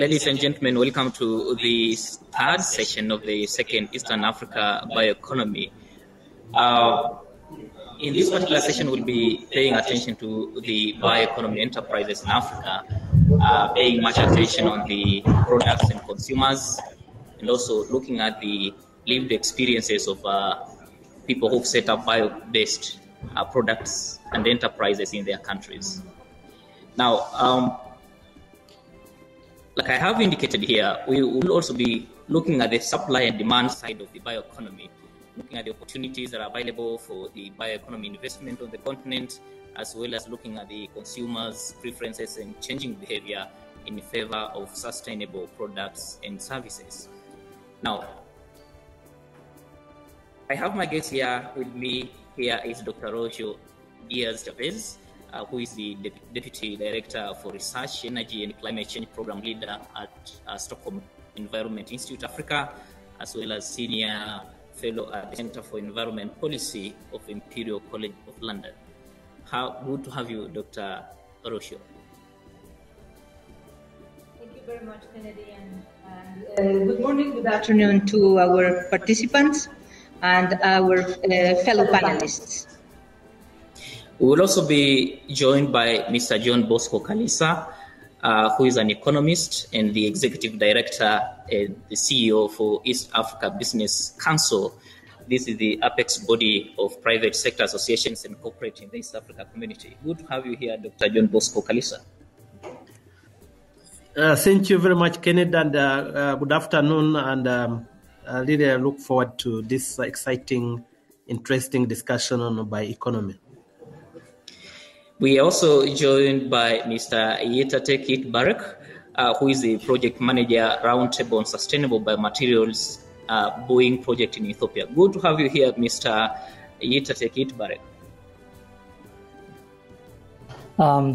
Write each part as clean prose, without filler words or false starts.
Ladies and gentlemen, welcome to the third session of the second Eastern Africa Bioeconomy. In this particular session, we'll be paying attention to the bioeconomy enterprises in Africa, paying much attention on the products and consumers, and also looking at the lived experiences of people who've set up bio-based products and enterprises in their countries. Now, like I have indicated here, we will also be looking at the supply and demand side of the bioeconomy, looking at the opportunities that are available for the bioeconomy investment on the continent, as well as looking at the consumers' preferences and changing behavior in favor of sustainable products and services. Now, I have my guest here with me. Here is Dr. Rocio Diaz-Chavez, who is the Deputy Director for Research, Energy and Climate Change Program Leader at Stockholm Environment Institute Africa, as well as Senior Fellow at the Center for Environment Policy of Imperial College of London. How good to have you, Dr. Rocio. Thank you very much, Kennedy, and good morning, good afternoon to our participants and our fellow panelists. We will also be joined by Mr. John Bosco Kalisa, who is an economist and the Executive Director and the CEO for East Africa Business Council. This is the apex body of private sector associations and corporate in the East Africa community. Good to have you here, Dr. John Bosco Kalisa. Thank you very much, Kenneth, and good afternoon. And I really look forward to this exciting, interesting discussion on bioeconomy. We are also joined by Mr. Ethiopian Energy, who is the project manager Roundtable on Sustainable Biomaterials Boeing project in Ethiopia. Good to have you here, Mr. Ethiopian Energy.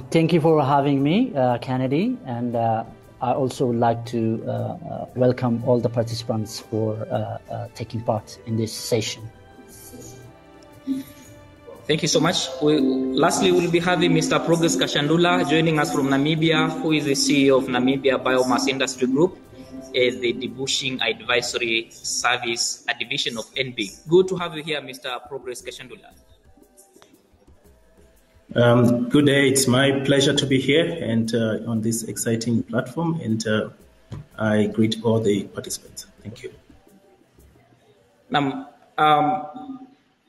Thank you for having me, Kennedy, and I also would like to welcome all the participants for taking part in this session. Thank you so much. Lastly, we'll be having Mr. Progress Kashandula joining us from Namibia, who is the CEO of Namibia Biomass Industry Group, the Debushing Advisory Service, a division of NB. Good to have you here, Mr. Progress Kashandula. Good day. It's my pleasure to be here and on this exciting platform, and I greet all the participants. Thank you.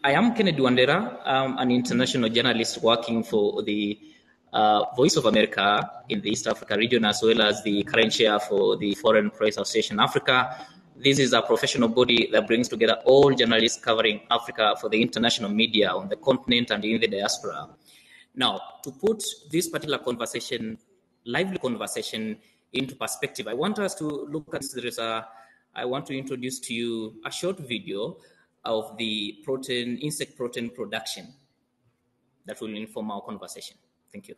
I am Kennedy Wandera. I'm an international journalist working for the Voice of America in the East Africa region, as well as the current chair for the Foreign Press Association Africa. This is a professional body that brings together all journalists covering Africa for the international media on the continent and in the diaspora. Now, to put this particular conversation, lively conversation, into perspective, I want us to look at this. I want to introduce to you a short video of the insect protein production that will inform our conversation. Thank you.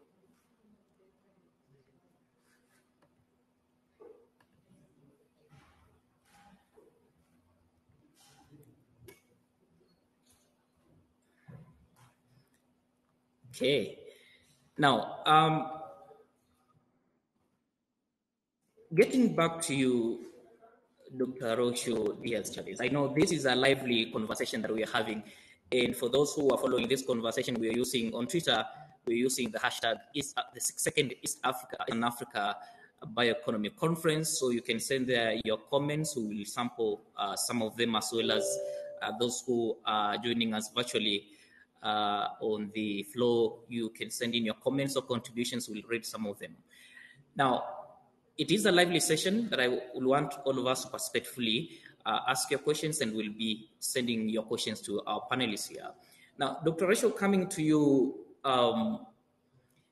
Okay. Now, getting back to you, Dr. Rocio Diaz-Chavez. I know this is a lively conversation that we are having, and for those who are following this conversation, we are using on Twitter, we're using the hashtag the second East Africa Bioeconomy Conference. So you can send there your comments. We will sample some of them, as well as those who are joining us virtually on the floor. You can send in your comments or contributions. We'll read some of them. Now, it is a lively session that I will want all of us to respectfully ask your questions, and we'll be sending your questions to our panelists here. Now, Dr. Rocio, coming to you,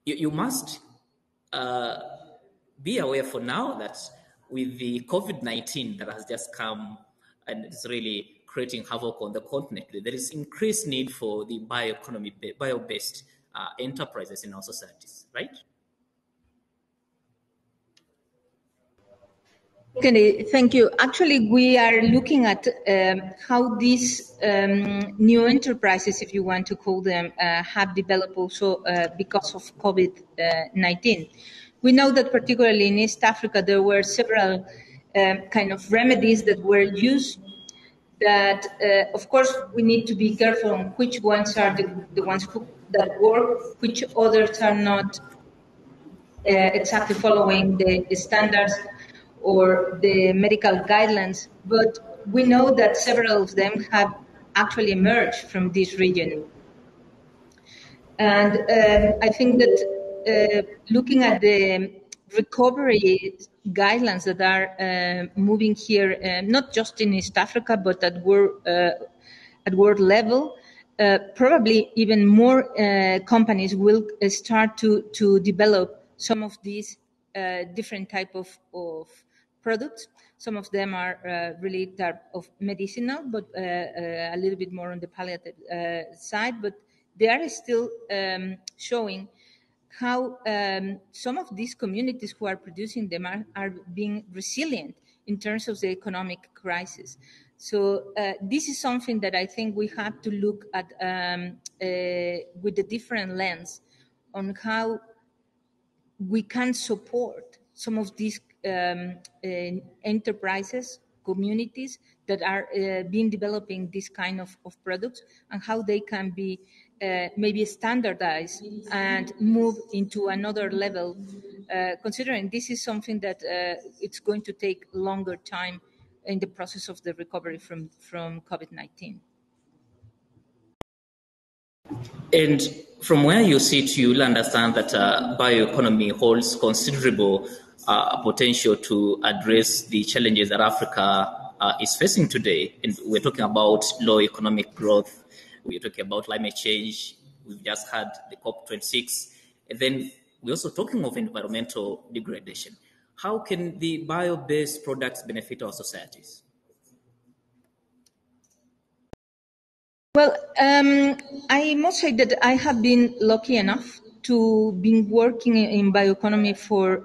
you must be aware for now that with the COVID-19 that has just come and it's really creating havoc on the continent, there is increased need for the bioeconomy, bio-based enterprises in our societies, right? Okay, thank you. Actually, we are looking at how these new enterprises, if you want to call them, have developed also because of COVID-19. We know that particularly in East Africa, there were several kind of remedies that were used that, of course, we need to be careful on which ones are the ones that work, which others are not exactly following the standards or the medical guidelines. But we know that several of them have actually emerged from this region. And I think that looking at the recovery guidelines that are moving here, not just in East Africa, but at world level, probably even more companies will start to develop some of these different type of products. Some of them are really type of medicinal, but a little bit more on the palliative side. But they are still showing how some of these communities who are producing them are being resilient in terms of the economic crisis. So this is something that I think we have to look at with a different lens on how we can support some of these enterprises, communities that are being developing this kind of products, and how they can be maybe standardized and move into another level, considering this is something that it's going to take longer time in the process of the recovery from COVID-19. And from where you sit, you'll understand that bioeconomy holds considerable potential to address the challenges that Africa is facing today. And we're talking about low economic growth, we're talking about climate change, we've just had the COP26, and then we're also talking of environmental degradation. How can the bio-based products benefit our societies? Well, I must say that I have been lucky enough to be working in bioeconomy for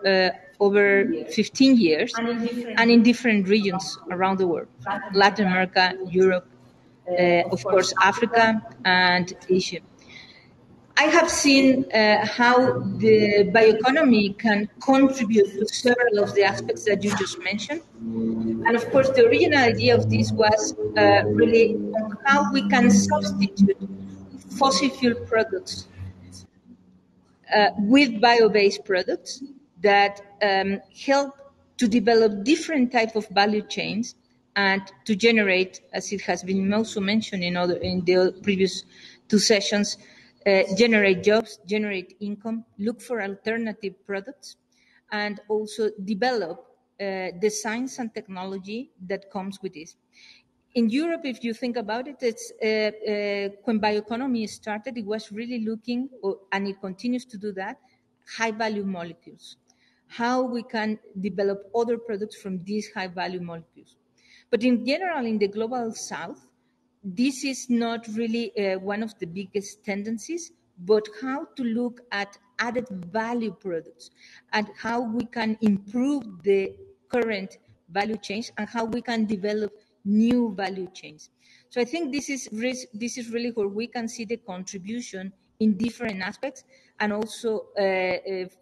over 15 years and in different regions around the world, Latin America, Europe, of course, Africa, and Asia. I have seen how the bioeconomy can contribute to several of the aspects that you just mentioned. And of course, the original idea of this was really on how we can substitute fossil fuel products with bio-based products that help to develop different type of value chains and to generate, as it has been also mentioned in the previous two sessions, generate jobs, generate income, look for alternative products, and also develop the science and technology that comes with this. In Europe, if you think about it, it's when bioeconomy started, it was really looking, and it continues to do that, high-value molecules, how we can develop other products from these high-value molecules. But in general, in the global south, this is not really one of the biggest tendencies, but how to look at added value products and how we can improve the current value chains and how we can develop new value chains. So I think this is really where we can see the contribution in different aspects, and also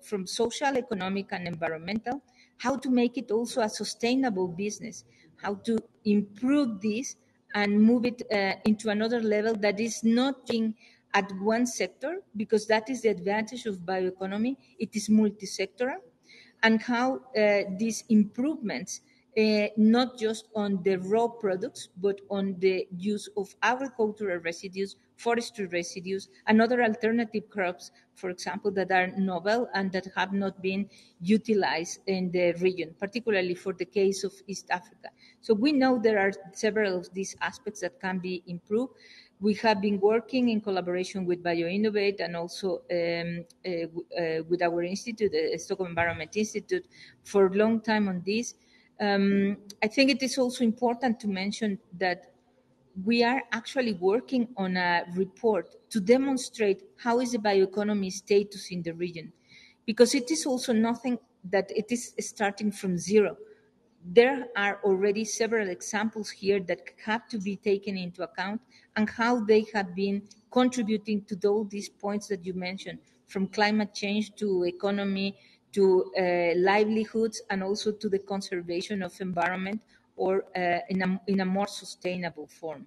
from social, economic, and environmental, how to make it also a sustainable business, how to improve this and move it into another level that is not being at one sector, because that is the advantage of bioeconomy. It is multi-sectoral, and how these improvements, not just on the raw products, but on the use of agricultural residues, forestry residues, and other alternative crops, for example, that are novel and that have not been utilized in the region, particularly for the case of East Africa. So we know there are several of these aspects that can be improved. We have been working in collaboration with Bioinnovate and also with our institute, the Stockholm Environment Institute, for a long time on this. I think it is also important to mention that we are actually working on a report to demonstrate how is the bioeconomy status in the region, because it is also nothing that it is starting from zero. There are already several examples here that have to be taken into account, and how they have been contributing to all these points that you mentioned, from climate change to economy to livelihoods and also to the conservation of environment, or in a more sustainable form.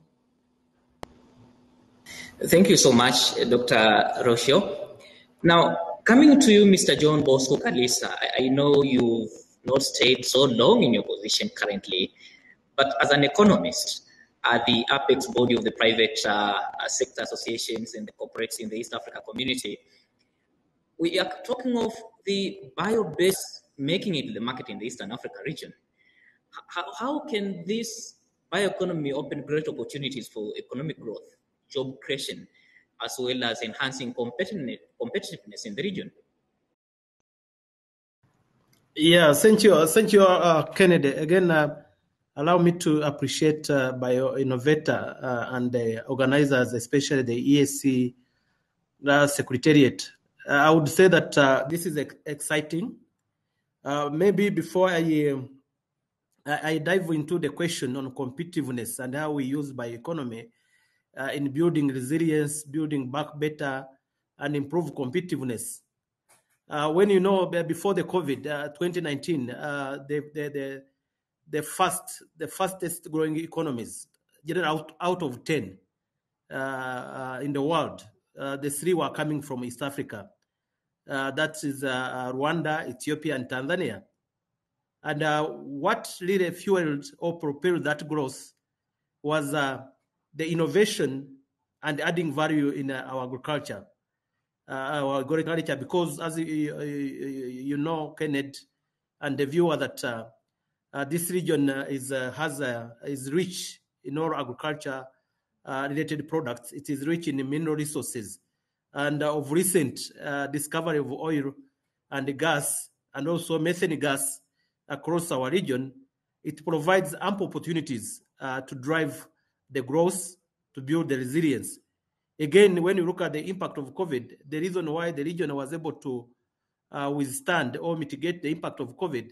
Thank you so much, Dr. Rocio. Now, coming to you, Mr. John Bosco Kalisa, I know you've not stayed so long in your position currently, but as an economist at the apex body of the private sector associations and the corporates in the East Africa community, we are talking of the bio-based making it to the market in the Eastern Africa region. How can this bioeconomy open great opportunities for economic growth, job creation, as well as enhancing competitiveness in the region? Yeah, thank you, Kennedy. Again, allow me to appreciate Bioinnovator and the organizers, especially the ESC Secretariat. I would say that this is exciting. Maybe before I dive into the question on competitiveness and how we use bioeconomy in building resilience, building back better, and improve competitiveness. When you know before the COVID 2019, the fastest growing economies, out of 10 in the world, the 3 were coming from East Africa. That is Rwanda, Ethiopia, and Tanzania. And what really fueled or propelled that growth was the innovation and adding value in our agriculture. Because as you know, Kenneth, and the viewer, that this region is rich in all agriculture related products. It is rich in mineral resources, and of recent discovery of oil and gas, and also methane gas across our region, it provides ample opportunities to drive the growth, to build the resilience. Again, when you look at the impact of COVID, the reason why the region was able to withstand or mitigate the impact of COVID,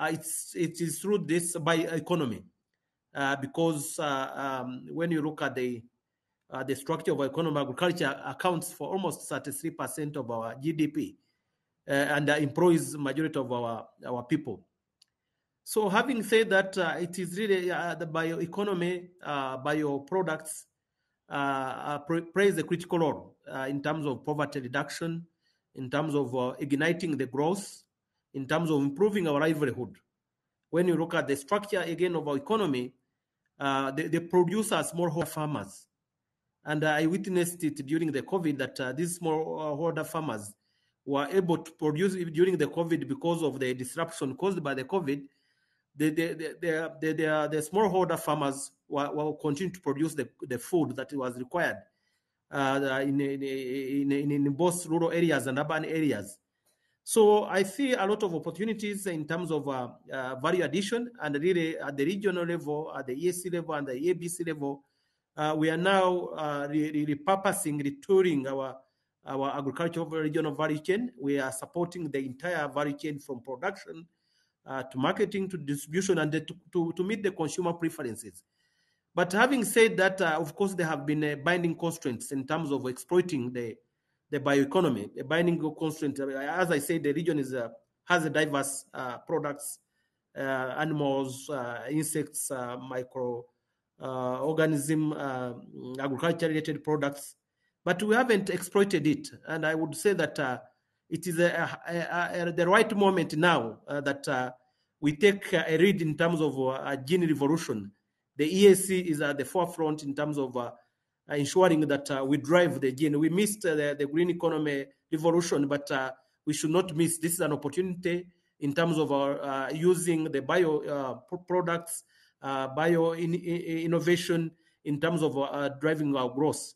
it is through this bioeconomy. Because when you look at the structure of our economy, agriculture accounts for almost 33% of our GDP and employs majority of our people. So having said that, it is really the bioeconomy, bioproducts plays a critical role in terms of poverty reduction, in terms of igniting the growth, in terms of improving our livelihood. When you look at the structure again of our economy, the producers, smallholder farmers, and I witnessed it during the COVID that these smallholder farmers were able to produce during the COVID because of the disruption caused by the COVID. The smallholder farmers will continue to produce the food that was required in both rural areas and urban areas. So I see a lot of opportunities in terms of value addition, and really at the regional level, at the ESC level, and the ABC level, we are now repurposing, retooling our agricultural regional value chain. We are supporting the entire value chain from production to marketing to distribution, and to meet the consumer preferences. But having said that, of course, there have been binding constraints in terms of exploiting the bioeconomy. A binding constraint, as I said, the region has a diverse products, animals, insects, micro organism, agriculture-related products, but we haven't exploited it. And I would say that it is the right moment now that we take a lead in terms of a gene revolution. The ESC is at the forefront in terms of ensuring that we drive the gene. We missed the green economy revolution, but we should not miss. This is an opportunity in terms of our using the bio products, bio innovation in terms of driving our growth.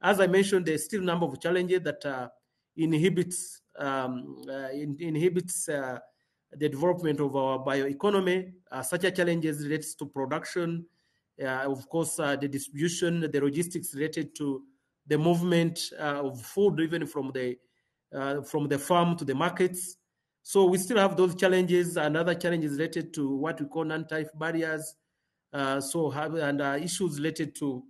As I mentioned, there's still a number of challenges that inhibits the development of our bioeconomy. Such a challenges relates to production, of course, the distribution, the logistics related to the movement of food, even from the farm to the markets. So we still have those challenges, and other challenges related to what we call non-tariff barriers. Issues related to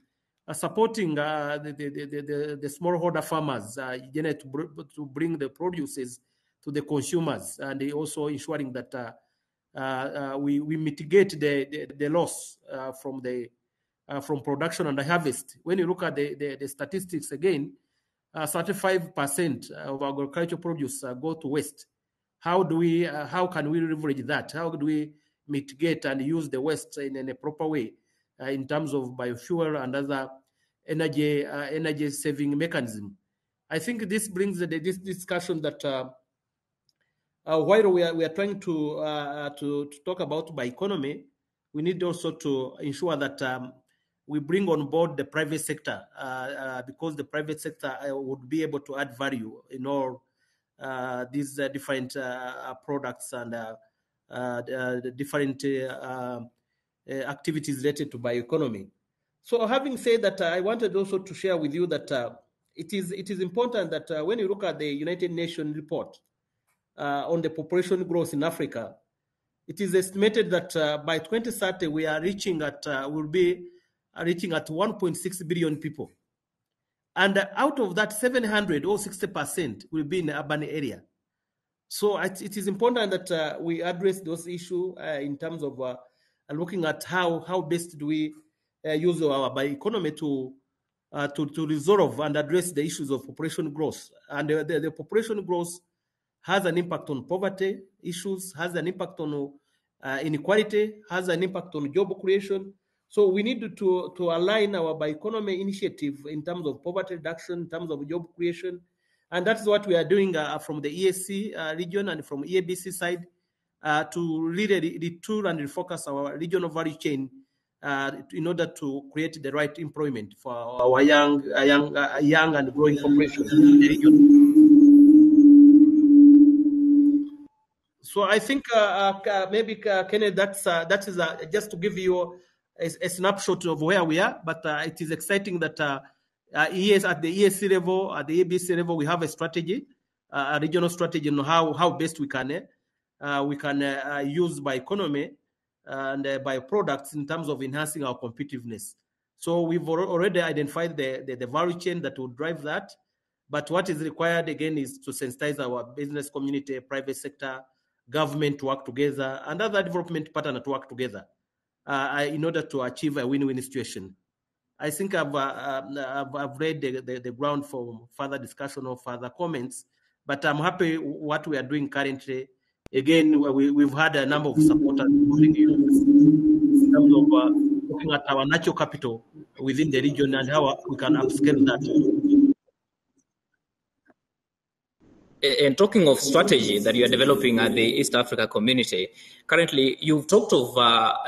supporting the smallholder farmers, to bring the produces the consumers, and also ensuring that we mitigate the loss from production and the harvest. When you look at the statistics again, 35% of agricultural produce go to waste. How can we leverage that? How do we mitigate and use the waste in a proper way in terms of biofuel and other energy saving mechanism? I think this brings this discussion that while we are trying to talk about bioeconomy, we need also to ensure that we bring on board the private sector because the private sector would be able to add value in all these different products and the different activities related to bioeconomy. So having said that, I wanted also to share with you that it is important that when you look at the United Nations report on the population growth in Africa, it is estimated that by 2030 we are reaching at will be reaching at 1.6 billion people, and out of that, 700 or 60% will be in the urban area. So it is important that we address those issues in terms of looking at how best do we use our bioeconomy to resolve and address the issues of population growth. And the population growth has an impact on poverty issues, has an impact on inequality, has an impact on job creation. So we need to align our bioeconomy initiative in terms of poverty reduction, in terms of job creation. And that's what we are doing from the EAC region and from EABC side to really retool and refocus our regional value chain in order to create the right employment for our young and growing population in the region. So I think maybe Kenneth, that is just to give you a snapshot of where we are. But it is exciting that at the EAC level, at the ABC level, we have a strategy, a regional strategy on how best we can use bioeconomy and bioproducts in terms of enhancing our competitiveness. So we've already identified the value chain that will drive that. But what is required again is to sensitize our business community, private sector, government to work together, and other development partners to work together in order to achieve a win-win situation. I think I've read the ground for further discussion or further comments, but I'm happy what we are doing currently. Again, we've had a number of supporters in terms of looking at our natural capital within the region and how we can upscale that. And talking of strategy that you are developing at the East Africa community, currently you've talked of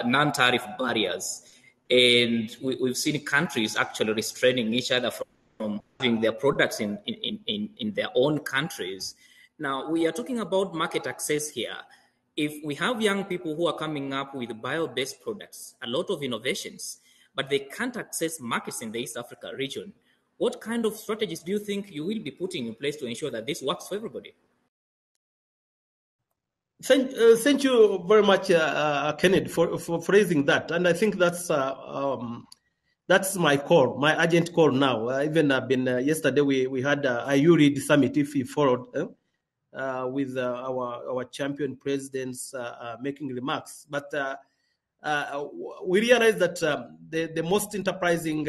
non-tariff barriers, and we've seen countries actually restraining each other from having their products in their own countries. Now, we are talking about market access here. If we have young people who are coming up with bio-based products, a lot of innovations, but they can't access markets in the East Africa region, what kind of strategies do you think you will be putting in place to ensure that this works for everybody? Thank you very much, Kenneth, for raising that. And I think that's my call, my urgent call now. Even I've been yesterday we had a URID summit, if you followed, with our champion presidents making remarks. But we realize that the most enterprising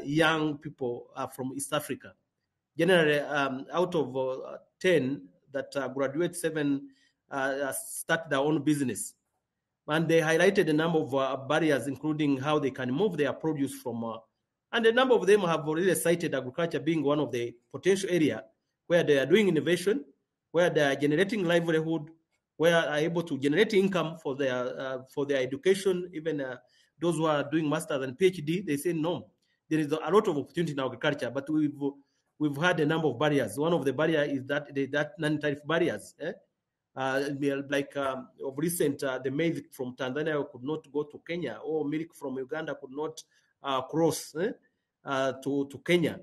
young people are from East Africa. Generally, out of 10 that graduate, 7 start their own business. And they highlighted a number of barriers, including how they can move their produce from, and a number of them have already cited agriculture being one of the potential area where they are doing innovation, where they are generating livelihood, where are able to generate income for their education. Even those who are doing masters and PhD, they say no, there is a lot of opportunity in agriculture, but we've had a number of barriers. One of the barriers is that non-tariff barriers. Like of recent, the maize from Tanzania could not go to Kenya, or milk from Uganda could not cross to Kenya.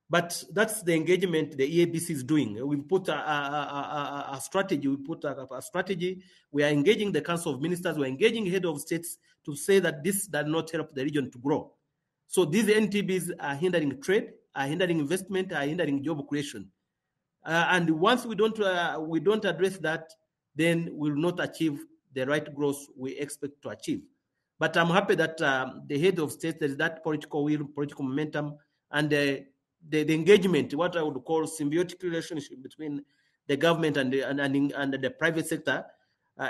But that's the engagement the EABC is doing. We put a strategy. We put a strategy. We are engaging the Council of Ministers. We're engaging head of states to say that this does not help the region to grow. So these NTBs are hindering trade, are hindering investment, are hindering job creation. And once we don't address that, then we'll not achieve the right growth we expect to achieve. But I'm happy that the head of state, there is that political will, political momentum, and the engagement, what I would call symbiotic relationship between the government and the private sector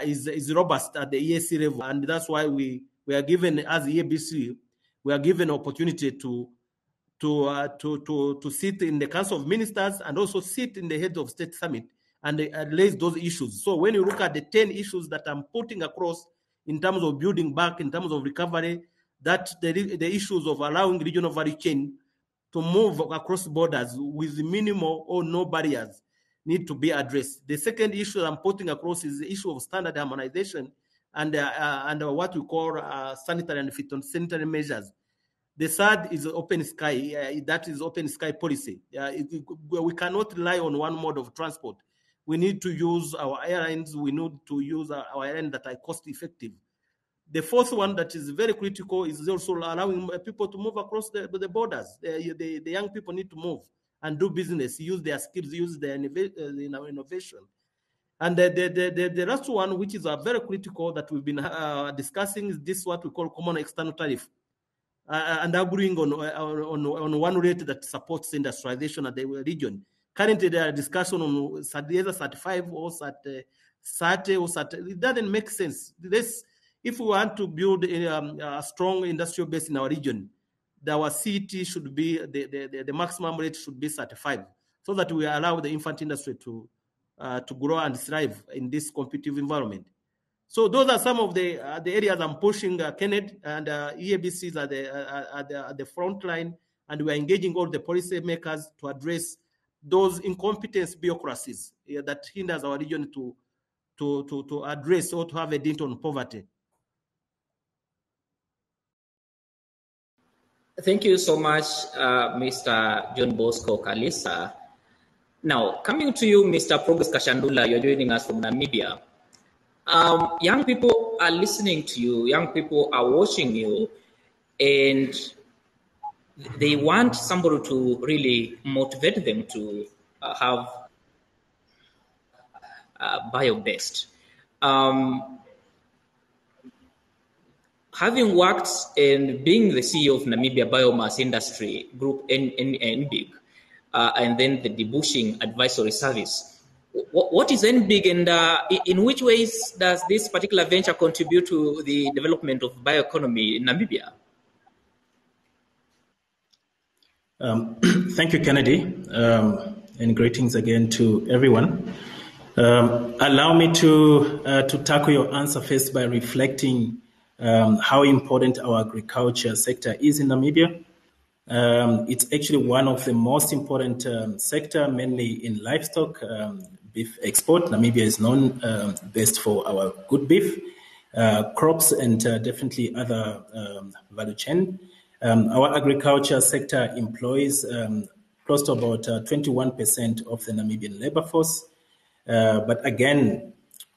is robust at the EAC level. And that's why we are given, as EABC, we are given opportunity to sit in the Council of Ministers and also sit in the Head of State Summit and raise those issues. So when you look at the 10 issues that I'm putting across in terms of building back, in terms of recovery, that the issues of allowing regional value chain to move across borders with minimal or no barriers need to be addressed. The second issue I'm putting across is the issue of standard harmonization and what we call sanitary and phytosanitary measures. The third is open sky. That is open sky policy. We cannot rely on one mode of transport. We need to use our airlines. We need to use our airlines that are cost effective. The fourth one that is very critical is also allowing people to move across the borders. The young people need to move and do business, use their skills, use their innovation. And the last one, which is very critical that we've been discussing, is this what we call common external tariff. And agreeing on one rate that supports industrialization at the region. Currently, there are discussions on either 35 or 30 or 30. It doesn't make sense. If we want to build a strong industrial base in our region, our CET should be, the maximum rate should be 35, so that we allow the infant industry to grow and thrive in this competitive environment. So those are some of the areas I'm pushing, Kenneth, and EABCs at the front line, and we're engaging all the policy makers to address those incompetence bureaucracies that hinders our region to address or to have a dent on poverty. Thank you so much, Mr. John Bosco Kalisa. Now, coming to you, Mr. Progress Kashandula, you're joining us from Namibia. Young people are listening to you, young people are watching you, and they want somebody to really motivate them to have bio-based. Having worked and being the CEO of Namibia Biomass Industry Group, NBIG, and then the Debushing Advisory Service, what is NBIG, and in which ways does this particular venture contribute to the development of bioeconomy in Namibia? Thank you, Kennedy, and greetings again to everyone. Allow me to tackle your answer first by reflecting how important our agriculture sector is in Namibia. It's actually one of the most important sector, mainly in livestock, beef export. Namibia is known best for our good beef, crops, and definitely other value chain. Our agriculture sector employs close to about 21% of the Namibian labor force. But again,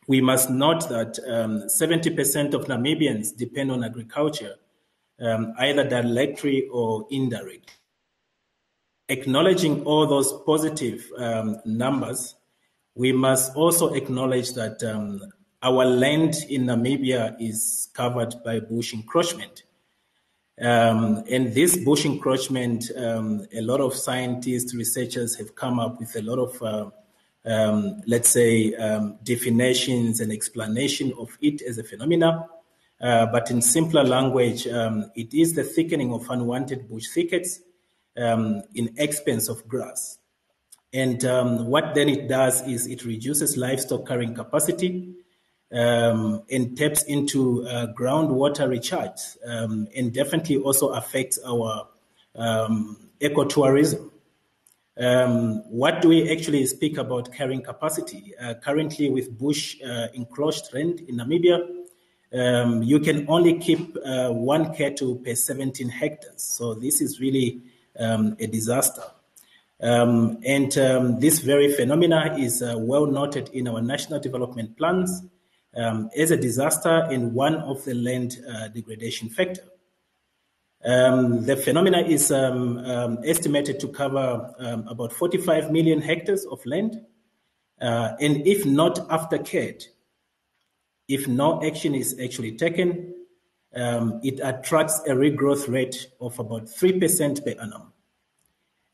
we must note that 70% of Namibians depend on agriculture, either directly or indirectly. Acknowledging all those positive numbers, we must also acknowledge that our land in Namibia is covered by bush encroachment. And this bush encroachment, a lot of scientists, researchers have come up with a lot of definitions and explanation of it as a phenomena. But in simpler language, it is the thickening of unwanted bush thickets in expense of grass. And what then it does is it reduces livestock carrying capacity and taps into groundwater recharge, and definitely also affects our ecotourism. What do we actually speak about carrying capacity? Currently, with bush encroached land in Namibia, you can only keep 1 cattle per 17 hectares. So this is really a disaster. This very phenomena is well noted in our national development plans as a disaster and one of the land degradation factor. The phenomena is estimated to cover about 45 million hectares of land, and if not aftercared, if no action is actually taken, it attracts a regrowth rate of about 3% per annum.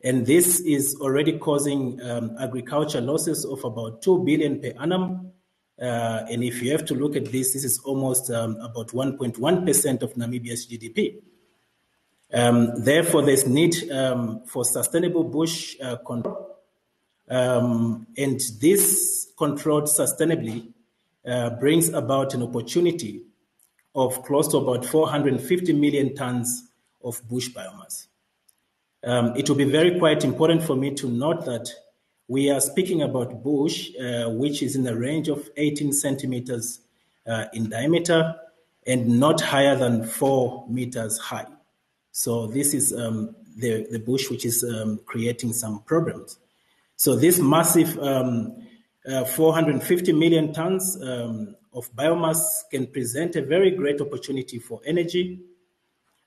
And this is already causing agriculture losses of about 2 billion per annum. And if you have to look at this, this is almost about 1.1% of Namibia's GDP. Therefore, there's need for sustainable bush control. And this controlled sustainably brings about an opportunity of close to about 450 million tons of bush biomass. It will be very quite important for me to note that we are speaking about bush, which is in the range of 18 centimeters in diameter and not higher than 4 meters high. So this is the bush which is creating some problems. So this massive 450 million tons of biomass can present a very great opportunity for energy.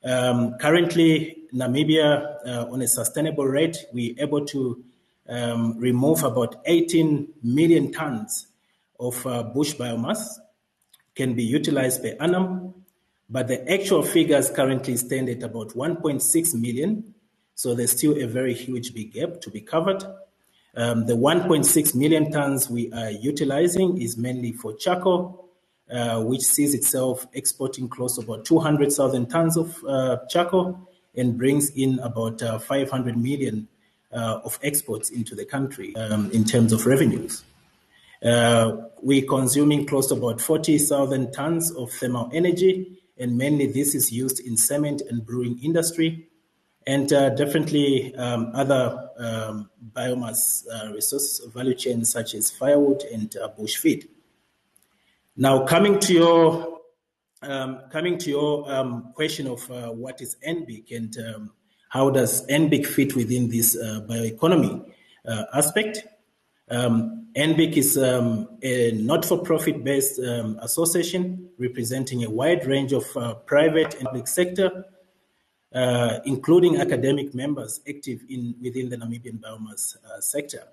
Currently, Namibia, on a sustainable rate, we're able to remove about 18 million tons of bush biomass, can be utilized per annum, but the actual figures currently stand at about 1.6 million, so there's still a very huge big gap to be covered. The 1.6 million tons we are utilizing is mainly for charcoal, which sees itself exporting close to about 200,000 tons of charcoal and brings in about 500 million of exports into the country in terms of revenues. We're consuming close to about 40,000 tons of thermal energy, and mainly this is used in cement and brewing industry, and definitely other biomass resource value chains such as firewood and bush feed. Now, coming to your question of what is NBIC and how does NBIC fit within this bioeconomy aspect. NBIC is a not-for-profit based association representing a wide range of private and public sector, including academic members active within the Namibian biomass sector.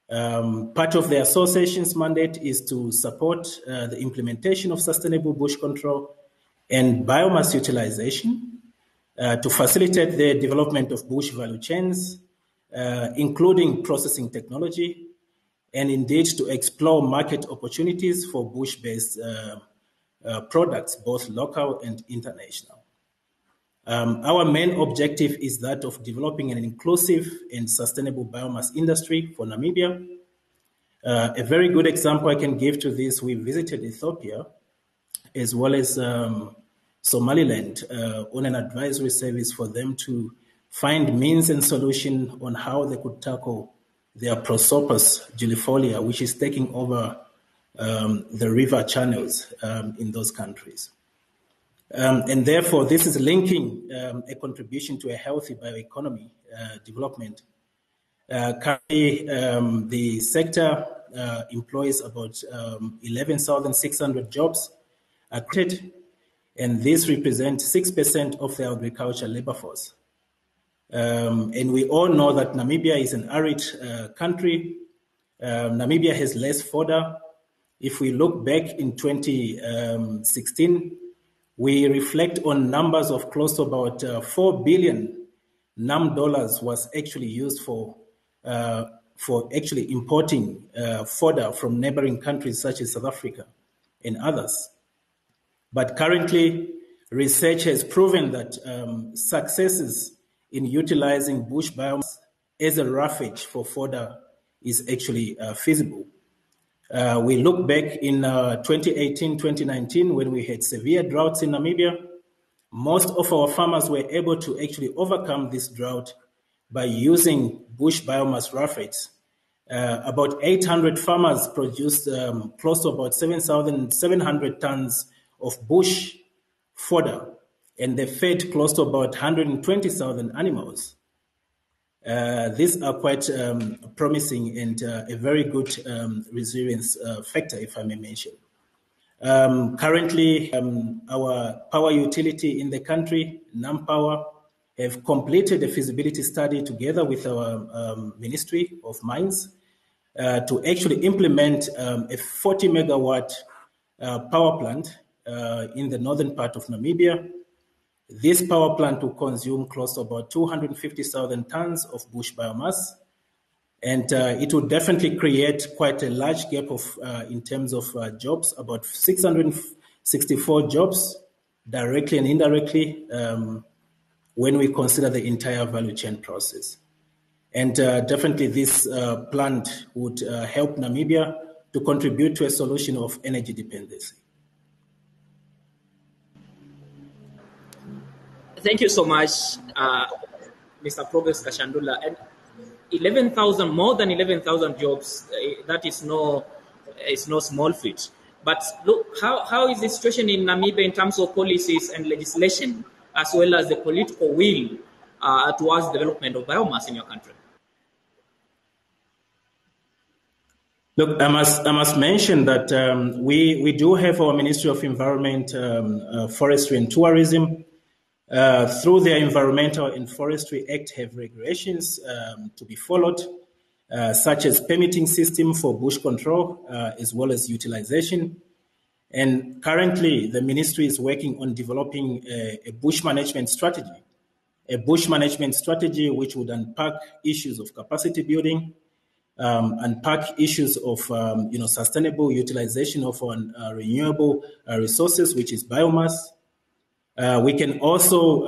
Part of the association's mandate is to support the implementation of sustainable bush control and biomass utilization, to facilitate the development of bush value chains, including processing technology, and indeed to explore market opportunities for bush-based products, both local and international. Our main objective is that of developing an inclusive and sustainable biomass industry for Namibia. A very good example I can give to this, we visited Ethiopia as well as Somaliland on an advisory service for them to find means and solution on how they could tackle their Prosopis gillifolia, which is taking over the river channels in those countries. And therefore, this is linking a contribution to a healthy bioeconomy development. Currently, the sector employs about 11,600 jobs created, and this represents 6% of the agricultural labor force. And we all know that Namibia is an arid country. Namibia has less fodder. If we look back in 2016, we reflect on numbers of close to about 4 billion NAM dollars was actually used for actually importing fodder from neighboring countries such as South Africa and others. But currently, research has proven that successes in utilizing bush biomass as a roughage for fodder is actually feasible. We look back in 2018, 2019, when we had severe droughts in Namibia. Most of our farmers were able to actually overcome this drought by using bush biomass roughages. About 800 farmers produced close to about 7,700 tons of bush fodder, and they fed close to about 120,000 animals. These are quite promising and a very good resilience factor, if I may mention. Currently, our power utility in the country, NamPower, have completed a feasibility study together with our Ministry of Mines to actually implement a 40 megawatt power plant in the northern part of Namibia. This power plant will consume close to about 250,000 tons of bush biomass, and it will definitely create quite a large gap of, in terms of jobs, about 664 jobs, directly and indirectly, when we consider the entire value chain process. And definitely this plant would help Namibia to contribute to a solution of energy dependency. Thank you so much, Mr. Progress Kashandula. And 11,000, more than 11,000 jobs, that is no small feat. But look, how is the situation in Namibia in terms of policies and legislation, as well as the political will towards the development of biomass in your country? Look, I must mention that we do have our Ministry of Environment, Forestry and Tourism. Through their Environmental and Forestry Act, have regulations to be followed, such as permitting system for bush control, as well as utilization. And currently, the ministry is working on developing a bush management strategy, which would unpack issues of capacity building, unpack issues of sustainable utilization of renewable resources, which is biomass. We can also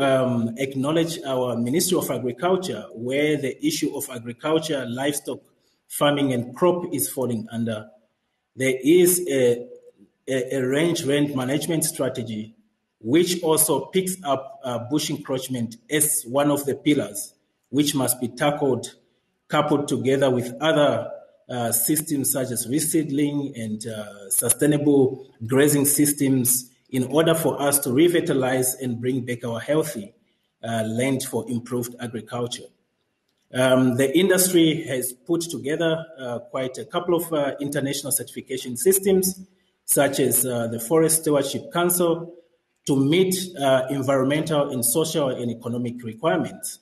acknowledge our Ministry of Agriculture, where the issue of agriculture, livestock, farming, and crop is falling under. There is a range rent management strategy, which also picks up bush encroachment as one of the pillars, which must be tackled, coupled together with other systems such as reseedling and sustainable grazing systems, in order for us to revitalize and bring back our healthy land for improved agriculture. The industry has put together quite a couple of international certification systems, such as the Forest Stewardship Council, to meet environmental and social and economic requirements.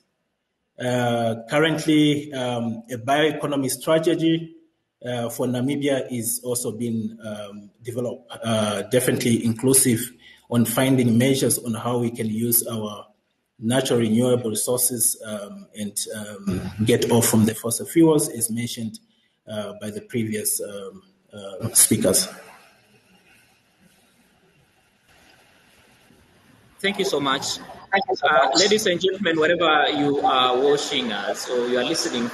Currently, a bioeconomy strategy for Namibia is also being developed, definitely inclusive on finding measures on how we can use our natural renewable resources and get off from the fossil fuels, as mentioned by the previous speakers. Thank you so much. Ladies and gentlemen, wherever you are watching us or you are listening,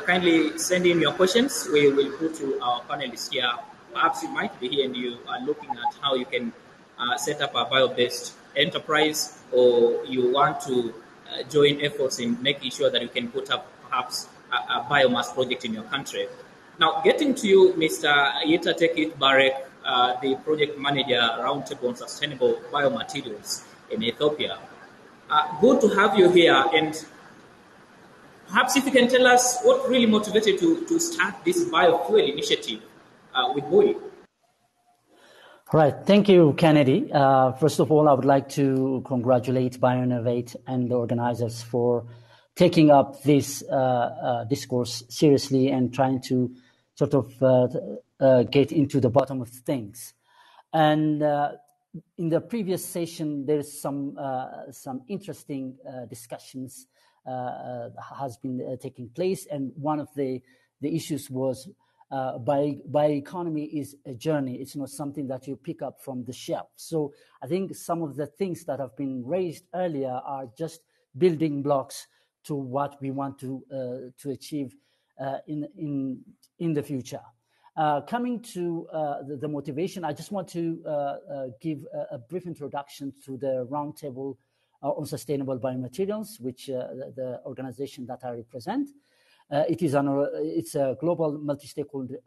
kindly send in your questions. We will put to our panelists here. Perhaps you might be here and you are looking at how you can set up a bio-based enterprise, or you want to join efforts in making sure that you can put up perhaps a biomass project in your country. Now, getting to you, Mr. Ethiopian Barek, the project manager, Roundtable on Sustainable Biomaterials in Ethiopia. Good to have you here, and perhaps if you can tell us what really motivated you to start this biofuel initiative with Boy. All right, thank you, Kennedy. First of all, I would like to congratulate Bioinnovate and the organizers for taking up this discourse seriously and trying to sort of get into the bottom of things. And in the previous session, there's some interesting discussions has been taking place, and one of the issues was bioeconomy is a journey. It's not something that you pick up from the shelf. So I think some of the things that have been raised earlier are just building blocks to what we want to achieve in the future. Coming to the motivation, I just want to give a brief introduction to the Roundtable on Sustainable Biomaterials, which the organization that I represent. It's a global multi-stakeholder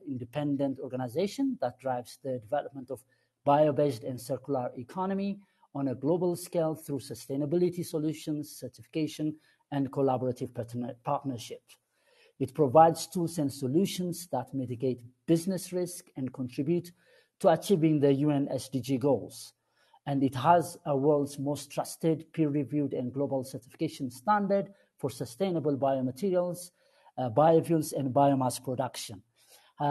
independent organization that drives the development of bio-based and circular economy on a global scale through sustainability solutions, certification, and collaborative partnership. It provides tools and solutions that mitigate business risk and contribute to achieving the UN SDG goals. And it has a world's most trusted, peer-reviewed, and global certification standard for sustainable biomaterials, biofuels, and biomass production.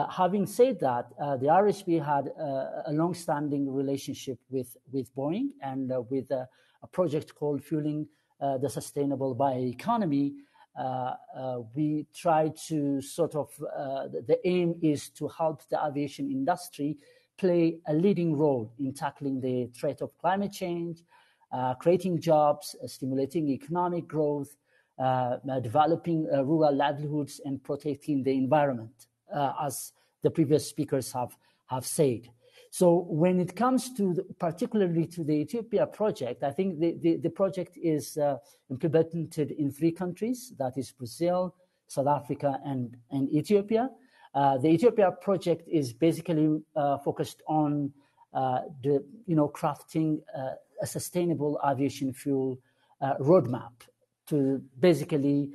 Having said that, the RSP had a long-standing relationship with Boeing and with a project called Fueling the Sustainable Bioeconomy. We try to sort of, the aim is to help the aviation industry play a leading role in tackling the threat of climate change, creating jobs, stimulating economic growth, developing rural livelihoods, and protecting the environment, as the previous speakers have said. So when it comes to particularly to the Ethiopia project, I think the project is implemented in 3 countries, that is Brazil, South Africa, and Ethiopia. The Ethiopia project is basically focused on crafting a sustainable aviation fuel roadmap to basically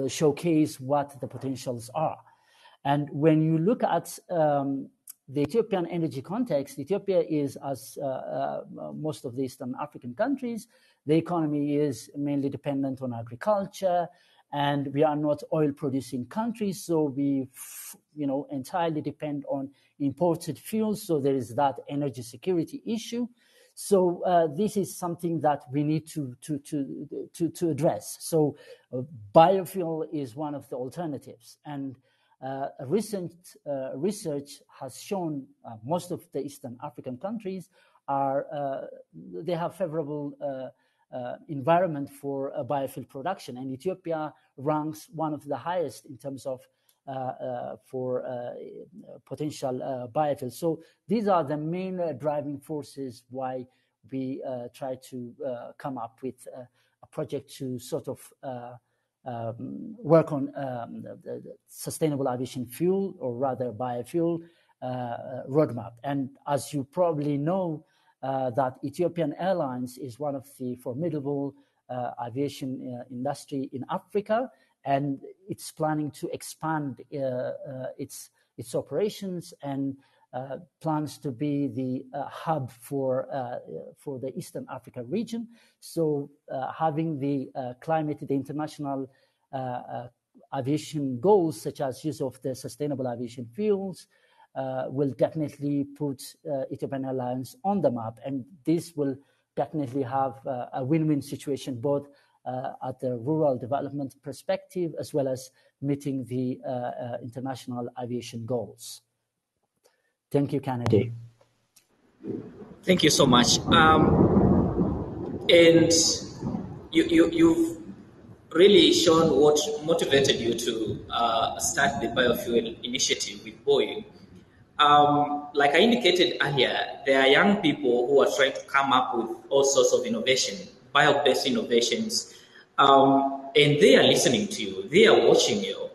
showcase what the potentials are. And when you look at the Ethiopian energy context, Ethiopia is, as most of the Eastern African countries, the economy is mainly dependent on agriculture, and we are not oil-producing countries, so we, entirely depend on imported fuels. So there is that energy security issue. So this is something that we need to address. So biofuel is one of the alternatives, and recent research has shown most of the Eastern African countries they have favorable environment for biofuel production, and Ethiopia ranks one of the highest in terms of for potential biofuels. So these are the main driving forces why we try to come up with a project to sort of work on the sustainable aviation fuel, or rather biofuel roadmap. And as you probably know, that Ethiopian Airlines is one of the formidable aviation industry in Africa, and it's planning to expand its operations and plans to be the hub for the Eastern Africa region. So having the the international aviation goals, such as use of the sustainable aviation fuels, will definitely put Ethiopian Airlines on the map, and this will definitely have a win-win situation, both at the rural development perspective as well as meeting the international aviation goals. Thank you, Kennedy. Thank you so much. And you've really shown what motivated you to start the biofuel initiative with Boeing. Like I indicated earlier, there are young people who are trying to come up with all sorts of innovation, bio-based innovations, and they are listening to you, they are watching you.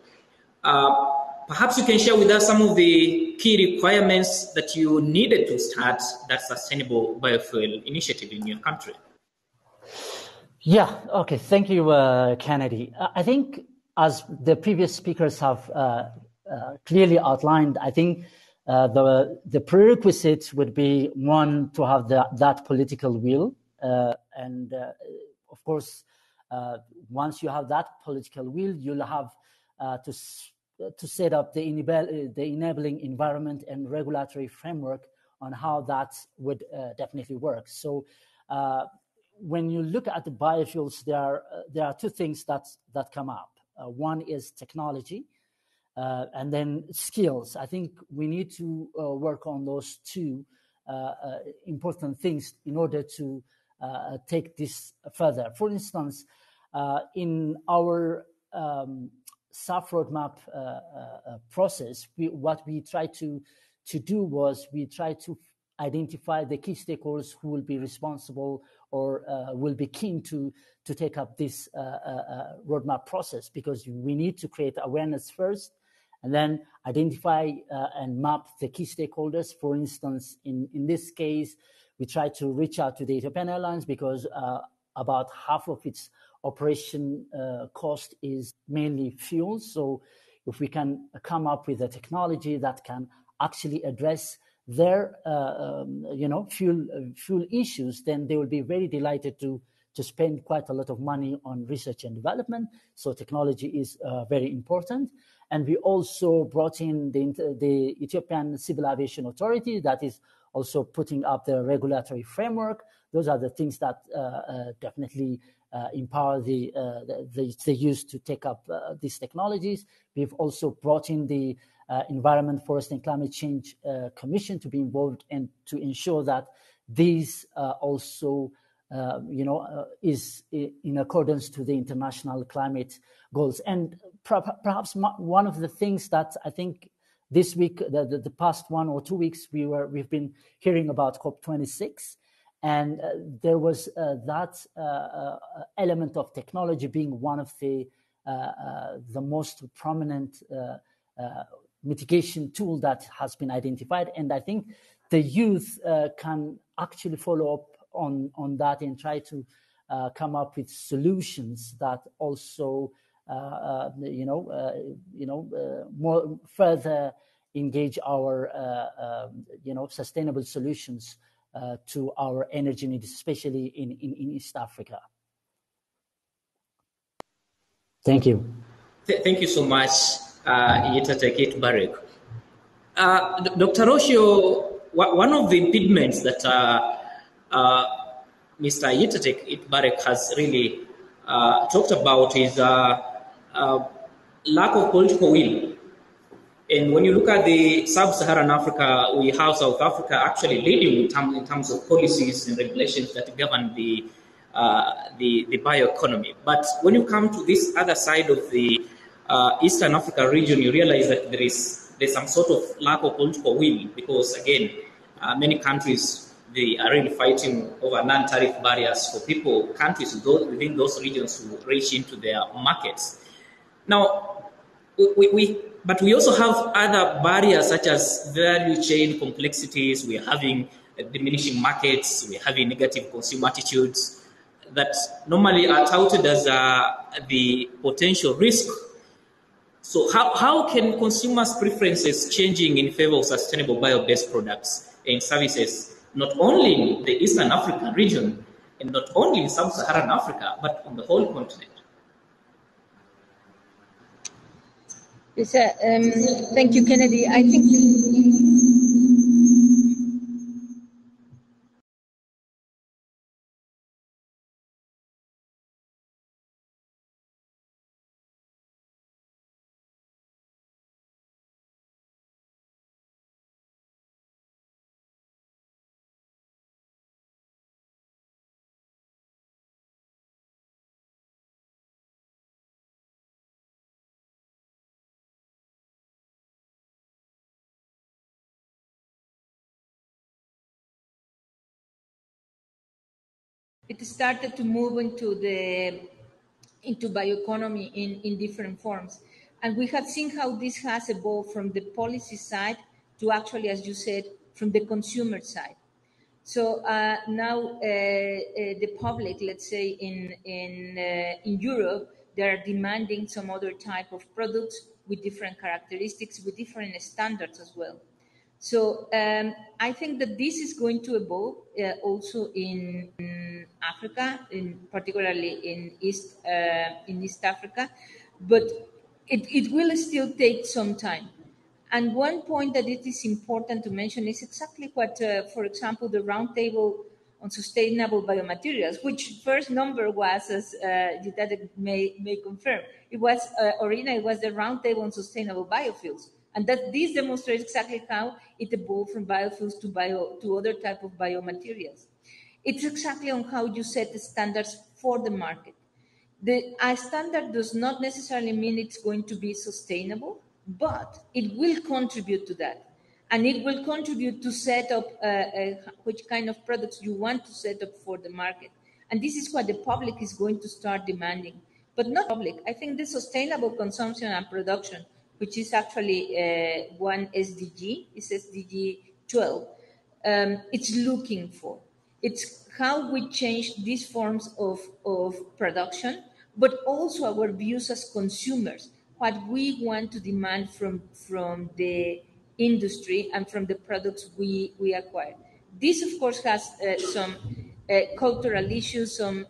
Perhaps you can share with us some of the key requirements that you needed to start that sustainable biofuel initiative in your country. Yeah, okay, thank you, Kennedy. I think, as the previous speakers have clearly outlined, I think the prerequisite would be, one, to have that political will, and of course, once you have that political will, you'll have to set up the enabling environment and regulatory framework on how that would definitely work. So when you look at the biofuels, there are 2 things that come up. One is technology, and then skills. I think we need to work on those 2 important things in order to take this further. For instance, in our SAF roadmap process, what we tried to do was we tried to identify the key stakeholders who will be responsible or will be keen to take up this roadmap process, because we need to create awareness first and then identify and map the key stakeholders. For instance, in this case, we tried to reach out to the Ethiopian Airlines because about half of its operation cost is mainly fuel. So if we can come up with a technology that can actually address their fuel issues, then they will be very delighted to spend quite a lot of money on research and development. So technology is very important. And we also brought in the Ethiopian Civil Aviation Authority that is also putting up the regulatory framework. Those are the things that definitely empower the youth to take up these technologies. We've also brought in the Environment, Forest and Climate Change Commission to be involved and to ensure that these also is in accordance to the international climate goals. And perhaps one of the things that I think this week, the past 1 or 2 weeks, we've been hearing about COP26, and there was that element of technology being one of the most prominent mitigation tool that has been identified. And I think the youth can actually follow up on that and try to come up with solutions that also more further engage our sustainable solutions to our energy needs, especially in East Africa. Thank you. Thank you so much, Yitatek Barek. Dr. Roshio, one of the impediments that Mr. Yitatek Barek has really talked about is lack of political will. And when you look at the sub-Saharan Africa, we have South Africa actually leading in terms of policies and regulations that govern the bioeconomy. But when you come to this other side of the Eastern Africa region, you realize that there's some sort of lack of political will, because again, many countries, they are really fighting over non-tariff barriers for countries within those regions to reach into their markets. Now, but we also have other barriers such as value chain complexities. We're having diminishing markets. We're having negative consumer attitudes that normally are touted as the potential risk. So how can consumers' preferences changing in favor of sustainable bio-based products and services, not only in the Eastern African region and not only in Sub-Saharan Africa, but on the whole continent? Yes, thank you, Kennedy. I think it started to move into bioeconomy in different forms. And we have seen how this has evolved from the policy side to actually, as you said, from the consumer side. So now the public, let's say in Europe, they are demanding some other type of products with different characteristics, with different standards as well. So I think that this is going to evolve also in Africa, particularly in East Africa, but it will still take some time. And one point that it is important to mention is exactly what, for example, the Roundtable on Sustainable Biomaterials, which first number was, as Yitatek may confirm, it was, Orina, it was the Roundtable on Sustainable Biofuels. And that this demonstrates exactly how it evolved from biofuels to other type of biomaterials. It's exactly on how you set the standards for the market. A standard does not necessarily mean it's going to be sustainable, but it will contribute to that. And it will contribute to set up which kind of products you want to set up for the market. And this is what the public is going to start demanding. But not public. I think the sustainable consumption and production, which is actually one SDG, is SDG 12, it's looking for. It's how we change these forms of production, but also our views as consumers, what we want to demand from the industry and from the products we acquire. This, of course, has some cultural issues, some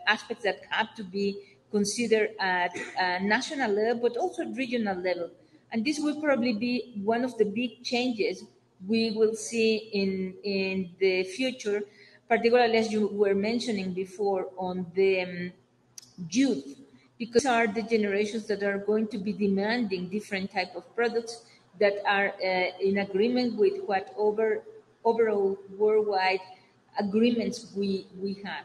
aspects that have to be considered at a national level, but also at regional level. And this will probably be one of the big changes we will see in the future, particularly as you were mentioning before on the youth, because are the generations that are going to be demanding different type of products that are in agreement with what overall worldwide agreements we have.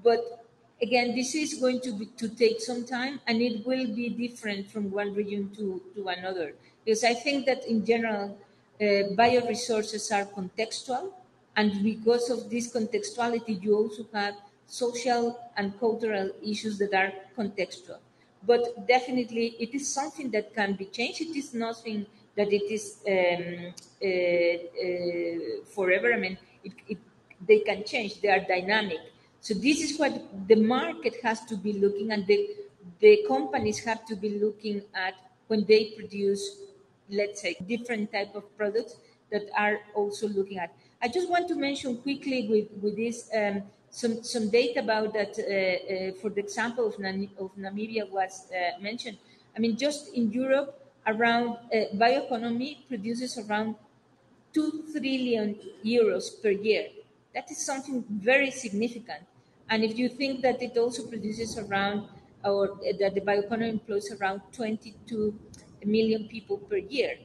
But again, this is going to take some time, and it will be different from one region to another, because I think that in general bioresources are contextual, and because of this contextuality, you also have social and cultural issues that are contextual. But definitely, it is something that can be changed. It is nothing that it is forever. I mean, they can change. They are dynamic. So this is what the market has to be looking, and the companies have to be looking at when they produce, let's say, different type of products that are also looking at. I just want to mention quickly with this some data about that. For the example of Namibia was mentioned. I mean, just in Europe, around bioeconomy produces around 2 trillion euros per year. That is something very significant. And if you think that it also produces around, or that the bioeconomy employs around 22 million people per year,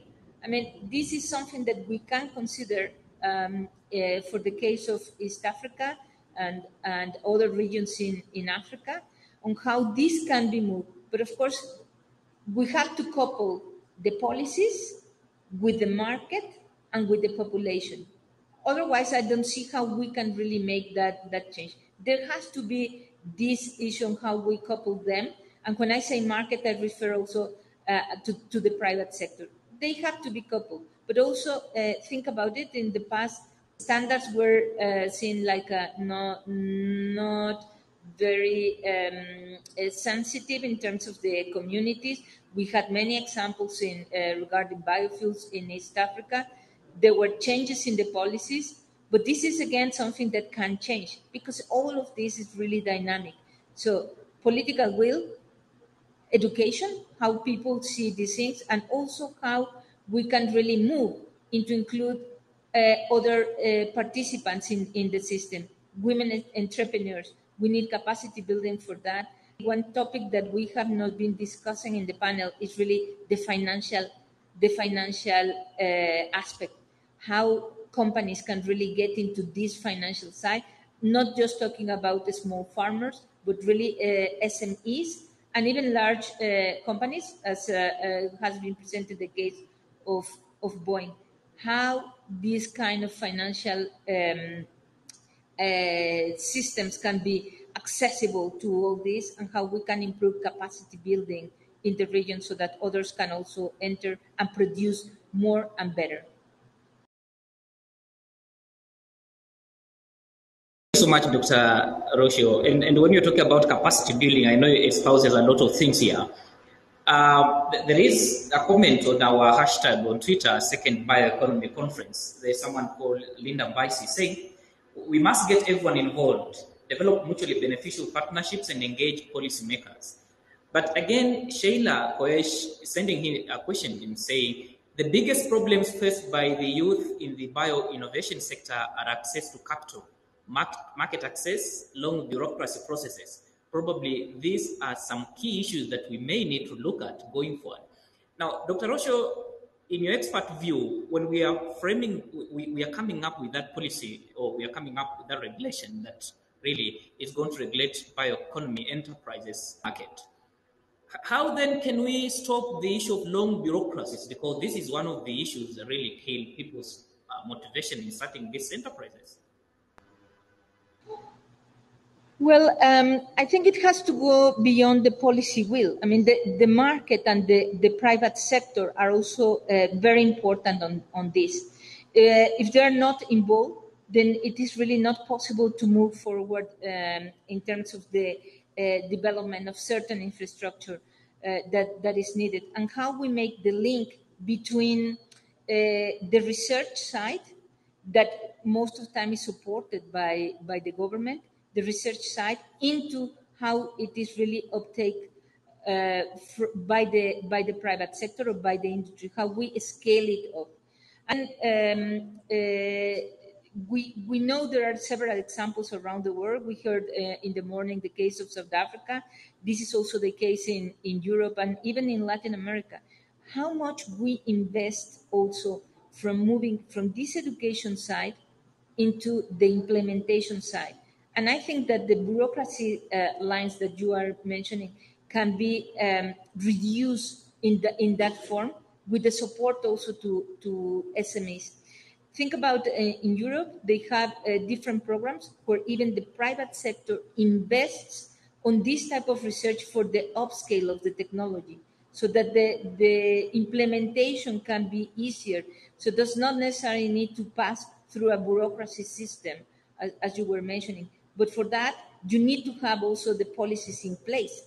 I mean, this is something that we can consider for the case of East Africa and other regions in Africa, on how this can be moved. But of course, we have to couple the policies with the market and with the population. Otherwise, I don't see how we can really make that change. There has to be this issue on how we couple them. And when I say market, I refer also to the private sector. They have to be coupled. But also think about it. In the past, standards were seen like not very sensitive in terms of the communities. We had many examples in regarding biofuels in East Africa. There were changes in the policies, but this is again something that can change, because all of this is really dynamic. So political will, education, how people see these things, and also how we can really move into include other participants in the system, women entrepreneurs. We need capacity building for that. One topic that we have not been discussing in the panel is really the financial aspect, how companies can really get into this financial side, not just talking about the small farmers, but really SMEs and even large companies, as has been presented the case of Boeing. How these kind of financial systems can be accessible to all this, and how we can improve capacity building in the region so that others can also enter and produce more and better. So much, Dr. Rocio. And when you're talking about capacity building, I know it espouses a lot of things here. There is a comment on our hashtag on Twitter, second Bioeconomy conference. There's someone called Linda Bicey saying, we must get everyone involved, develop mutually beneficial partnerships, and engage policymakers. But again, Sheila Koesh is sending him a question in saying, the biggest problems faced by the youth in the bio-innovation sector are access to capital, market access, long bureaucracy processes. Probably these are some key issues that we may need to look at going forward. Now, Dr. Rocio, in your expert view, when we are framing, we are coming up with that policy, or we are coming up with that regulation that really is going to regulate bioeconomy enterprises market. How then can we stop the issue of long bureaucracies? Because this is one of the issues that really kill people's motivation in starting these enterprises. Well, I think it has to go beyond the policy will. I mean, the market and the private sector are also very important on this. If they are not involved, then it is really not possible to move forward in terms of the development of certain infrastructure that is needed. And how we make the link between the research side that most of the time is supported by the government, the research side into how it is really uptake by the private sector or by the industry, how we scale it up. And we know there are several examples around the world. We heard in the morning the case of South Africa. This is also the case in Europe and even in Latin America. How much we invest also from moving from this education side into the implementation side. And I think that the bureaucracy lines that you are mentioning can be reduced in that form with the support also to SMEs. Think about in Europe, they have different programs where even the private sector invests on this type of research for the upscale of the technology so that the implementation can be easier. So it does not necessarily need to pass through a bureaucracy system, as you were mentioning. But for that, you need to have also the policies in place.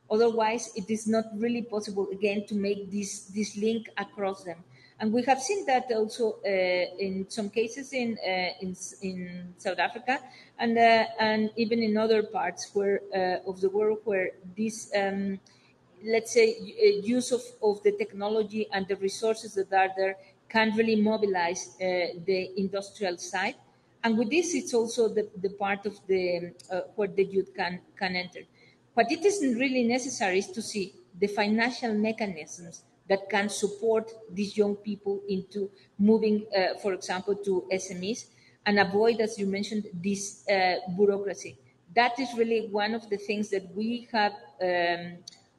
Otherwise, it is not really possible, again, to make this link across them. And we have seen that also in some cases in South Africa and even in other parts where of the world where this let's say use of the technology and the resources that are there can really mobilize the industrial side. And with this, it's also the part of the where the youth can enter. What it isn't really necessary is to see the financial mechanisms that can support these young people into moving, for example, to SMEs and avoid, as you mentioned, this bureaucracy. That is really one of the things that we have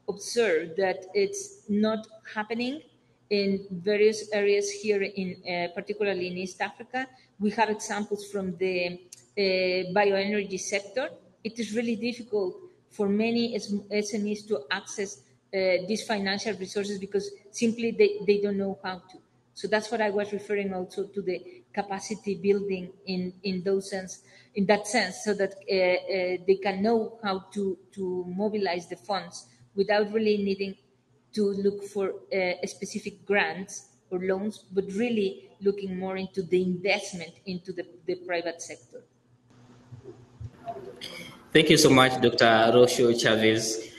observed that it's not happening in various areas here, in particularly in East Africa. We have examples from the bioenergy sector. It is really difficult for many SMEs to access these financial resources because simply they don't know how to. So that's what I was referring also to the capacity building in that sense, so that they can know how to mobilize the funds without really needing to look for specific grants or loans, but really looking more into the investment into the private sector. Thank you so much, Dr. Rocio Chavez.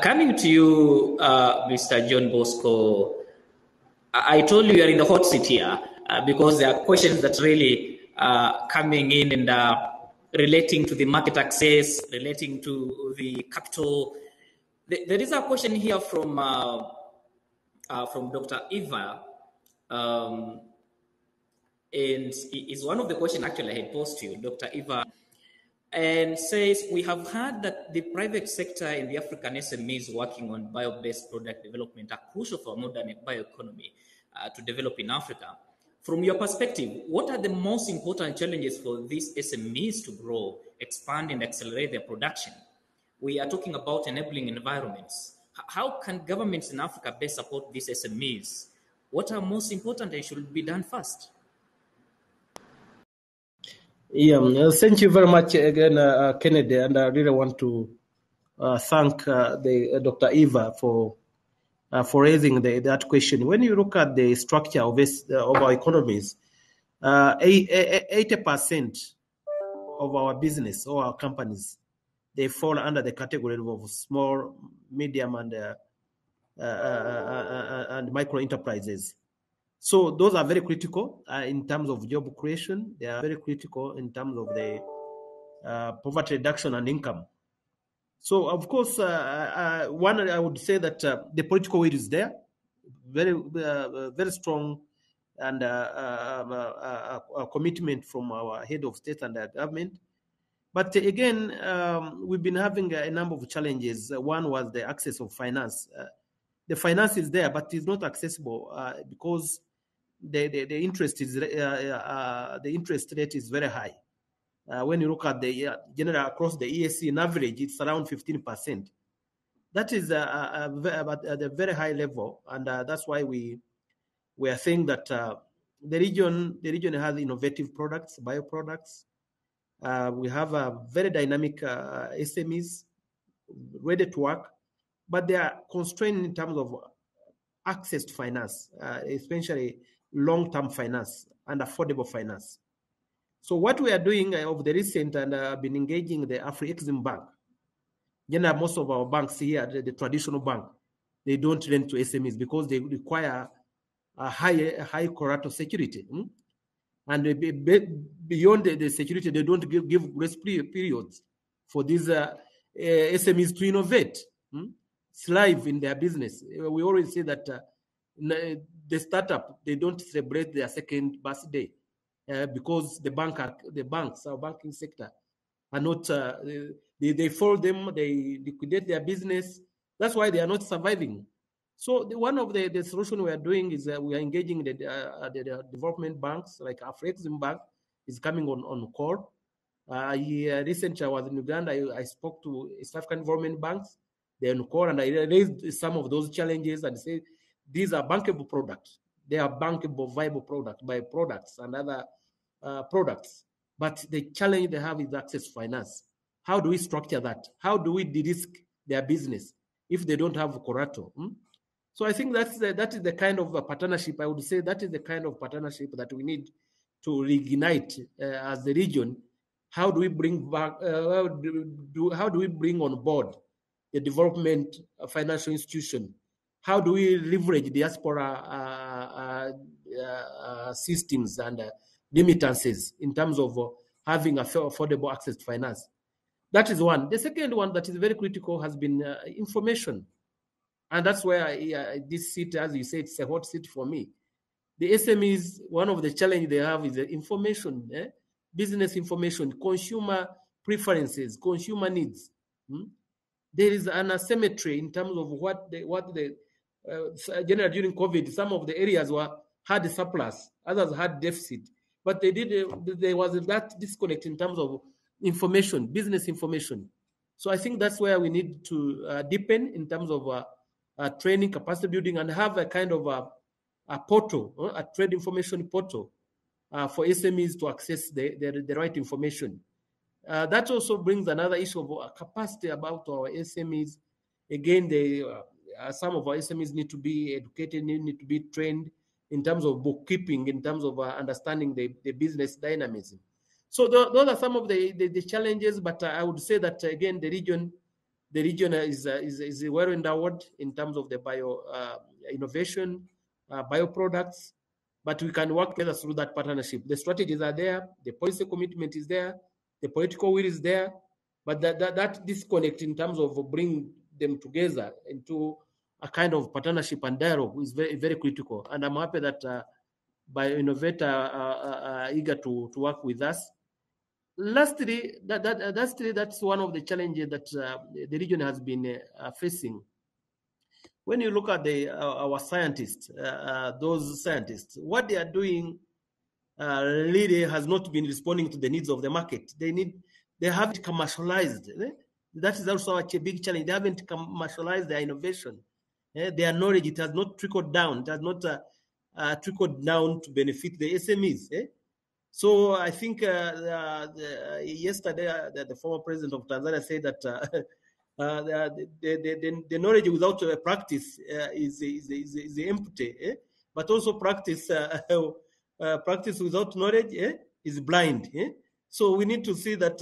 Coming to you, Mr. John Bosco, I told you are in the hot seat here because there are questions that really are coming in and relating to the market access, relating to the capital. There is a question here from Dr. Eva, and is one of the questions actually I had posed to you, Dr. Eva, and says, we have heard that the private sector in the African SMEs working on bio-based product development are crucial for modern bioeconomy to develop in Africa. From your perspective, what are the most important challenges for these SMEs to grow, expand, and accelerate their production? We are talking about enabling environments. How can governments in Africa best support these SMEs? What are most important and should be done first? Yeah, thank you very much again, Kennedy, and I really want to thank Dr. Eva for raising that question. When you look at the structure of our economies, 80% of our business or our companies, they fall under the category of small, medium, and micro enterprises. So those are very critical in terms of job creation. They are very critical in terms of the poverty reduction and income. So, of course, one, I would say that the political will is there, very, very strong, and a commitment from our head of state and government. But again, we've been having a number of challenges. One was the access of finance. The finance is there, but it's not accessible because the interest rate is very high. When you look at the general across the ESC, in average, it's around 15%. That is at a very high level, and that's why we are saying that the region has innovative products, bioproducts. We have a very dynamic SMEs ready to work, but they are constrained in terms of access to finance, especially long-term finance and affordable finance. So what we are doing of the recent, and I've been engaging the Afri-Exim Bank. Generally, most of our banks here, the traditional bank, they don't lend to SMEs because they require a high collateral security. And beyond the security, they don't give grace periods for these SMEs to innovate, thrive in their business. We always say that the startup, they don't celebrate their second birthday because the banks, our banking sector, are not, they fold them, they liquidate their business. That's why they are not surviving. So one of the solution we are doing is we are engaging the development banks, like Afri-Exim Bank is coming on call. Recently, I was in Uganda. I spoke to East African development banks. They're on call, and I raised some of those challenges and say these are bankable products. They are bankable, viable products, byproducts, and other products. But the challenge they have is access to finance. How do we structure that? How do we de-risk their business if they don't have collateral? So I think that is the kind of partnership, I would say that is the kind of partnership that we need to reignite as the region. How do we bring back, how do we bring on board the development financial institution? How do we leverage diaspora systems and remittances in terms of having affordable access to finance? That is one. The second one that is very critical has been information. And that's where this seat, as you said, it's a hot seat for me. The SMEs, one of the challenges they have is the information, business information, consumer preferences, consumer needs. There is an asymmetry in terms of what the generally during COVID, some of the areas had a surplus, others had deficit, but there was that disconnect in terms of information, business information. So I think that's where we need to deepen in terms of training, capacity building, and have a kind of a portal, a trade information portal for SMEs to access the right information. That also brings another issue of capacity about our SMEs. Again, some of our SMEs need to be educated, need to be trained in terms of bookkeeping, in terms of understanding the business dynamism. So those are some of the challenges, but I would say that, again, the region is well endowed in terms of the bio innovation, bioproducts, but we can work together through that partnership. The strategies are there, the policy commitment is there, the political will is there, but that disconnect in terms of bringing them together into a kind of partnership and dialogue is very, very critical. And I'm happy that Bioinnovator are eager to work with us. Lastly, that's one of the challenges that the region has been facing. When you look at our scientists, those scientists, what they are doing really has not been responding to the needs of the market. They haven't commercialized. That is also a big challenge. They haven't commercialized their innovation. Their knowledge, it has not trickled down. It has not trickled down to benefit the SMEs. So I think yesterday the former president of Tanzania said that the knowledge without practice is empty, but also practice without knowledge is blind. So we need to see that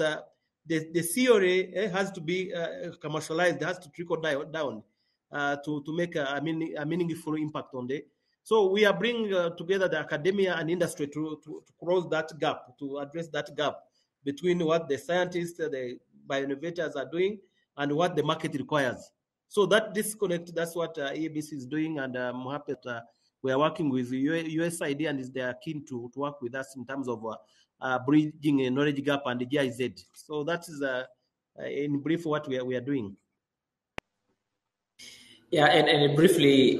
the theory has to be commercialized, has to trickle down to make a meaningful impact on it. So we are bringing together the academia and industry to close that gap, to address that gap between what the scientists, the bioinnovators are doing and what the market requires. So that disconnect, that's what EABC is doing, and I'm happy that we are working with USAID and they are keen to work with us in terms of bridging a knowledge gap and the GIZ. So that is in brief what we are doing. Yeah, and briefly,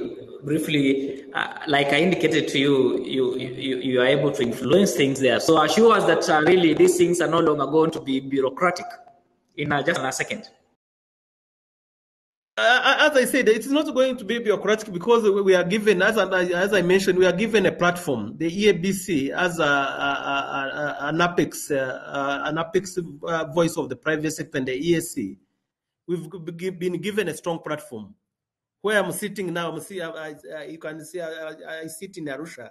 like I indicated to you, you are able to influence things there. So assure us that really these things are no longer going to be bureaucratic. In just a second. As I said, it's not going to be bureaucratic because we are given, as I mentioned, we are given a platform. The EABC as an apex voice of the private sector and the ESC. We've been given a strong platform. Where I'm sitting now, you can see I sit in Arusha.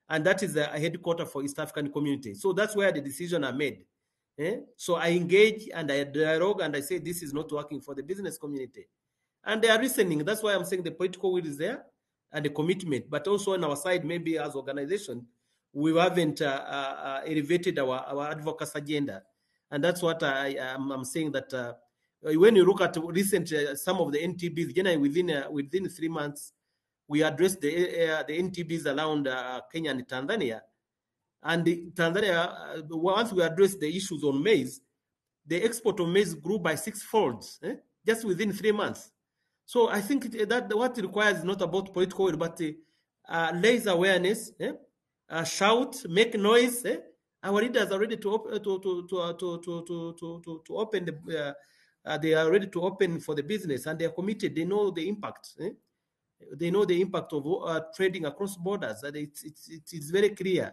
and that is a headquarter for East African community. So that's where the decisions are made. So I engage and I dialogue and I say this is not working for the business community. And they are listening. That's why I'm saying the political will is there and the commitment. But also on our side, maybe as organization, we haven't elevated our advocacy agenda. And that's what I'm saying that when you look at recent some of the NTBs, generally within 3 months, we addressed the NTBs around Kenya and Tanzania. And Tanzania, once we addressed the issues on maize, the export of maize grew by 6-fold, just within 3 months. So I think that what it requires is not about political will, but raise awareness, shout, make noise. Our leaders are ready to open the. They are ready to open for the business, and they are committed. They know the impact. They know the impact of trading across borders. And it's very clear.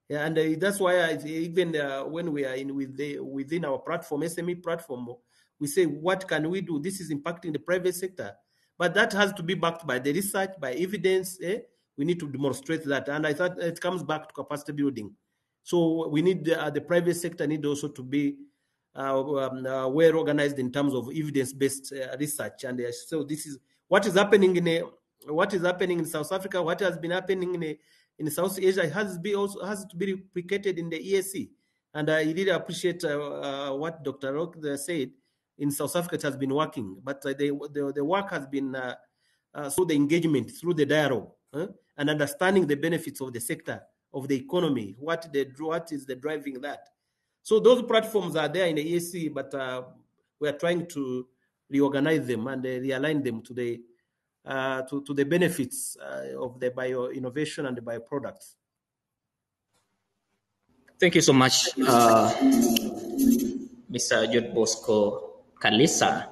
Yeah, and that's why even when we are within our platform, SME platform, we say, what can we do? This is impacting the private sector. But that has to be backed by the research, by evidence. We need to demonstrate that. And I thought it comes back to capacity building. So we need the private sector need also to be well organized in terms of evidence-based research. And so this is what is happening in South Africa, what has been happening in South Asia. It has to be replicated in the EAC. And I really appreciate what Dr. Rock said. In South Africa, it has been working, but the work has been through the engagement, through the dialogue, and understanding the benefits of the sector, of the economy, what is the driving that. So those platforms are there in the EAC, but we are trying to reorganize them and realign them to the benefits of the bio innovation and the bioproducts. Thank you so much, Mr. George Bosco Kalisa.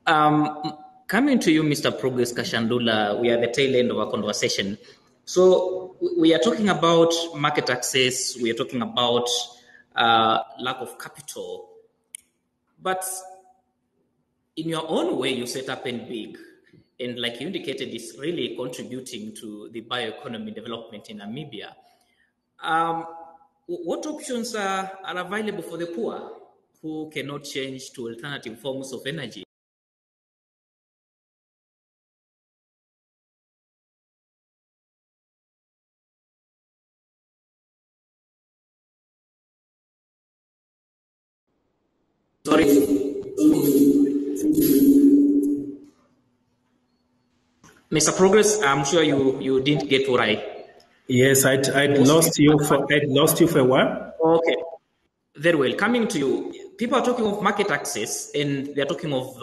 Coming to you, Mr. Progress Kashandula, we are at the tail end of our conversation. So we are talking about market access, we are talking about lack of capital, but in your own way, you set up and big, and like you indicated, it's really contributing to the bioeconomy development in Namibia. What options are available for the poor who cannot change to alternative forms of energy? Sorry. Mr. Progress, I'm sure you didn't get what I... Yes, I'd lost you for a while. Okay. Very well. Coming to you, people are talking of market access and they're talking of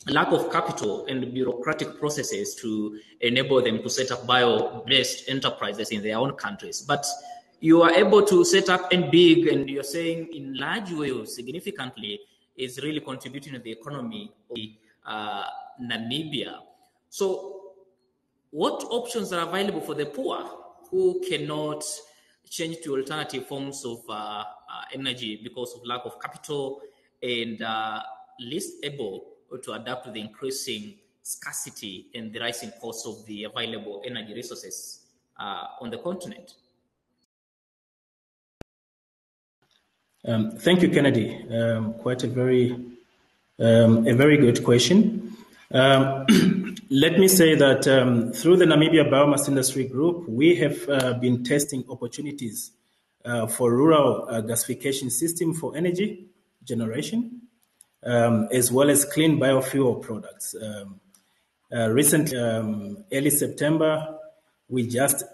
lack of capital and bureaucratic processes to enable them to set up bio-based enterprises in their own countries. But you are able to set up and big, and you're saying in large ways, significantly, is really contributing to the economy of Namibia. So what options are available for the poor who cannot change to alternative forms of energy because of lack of capital and least able to adapt to the increasing scarcity and the rising cost of the available energy resources on the continent? Thank you, Kennedy. Quite a very good question. Let me say that through the Namibia Biomass Industry Group, we have been testing opportunities for rural gasification system for energy generation, as well as clean biofuel products. Recently, early September, we just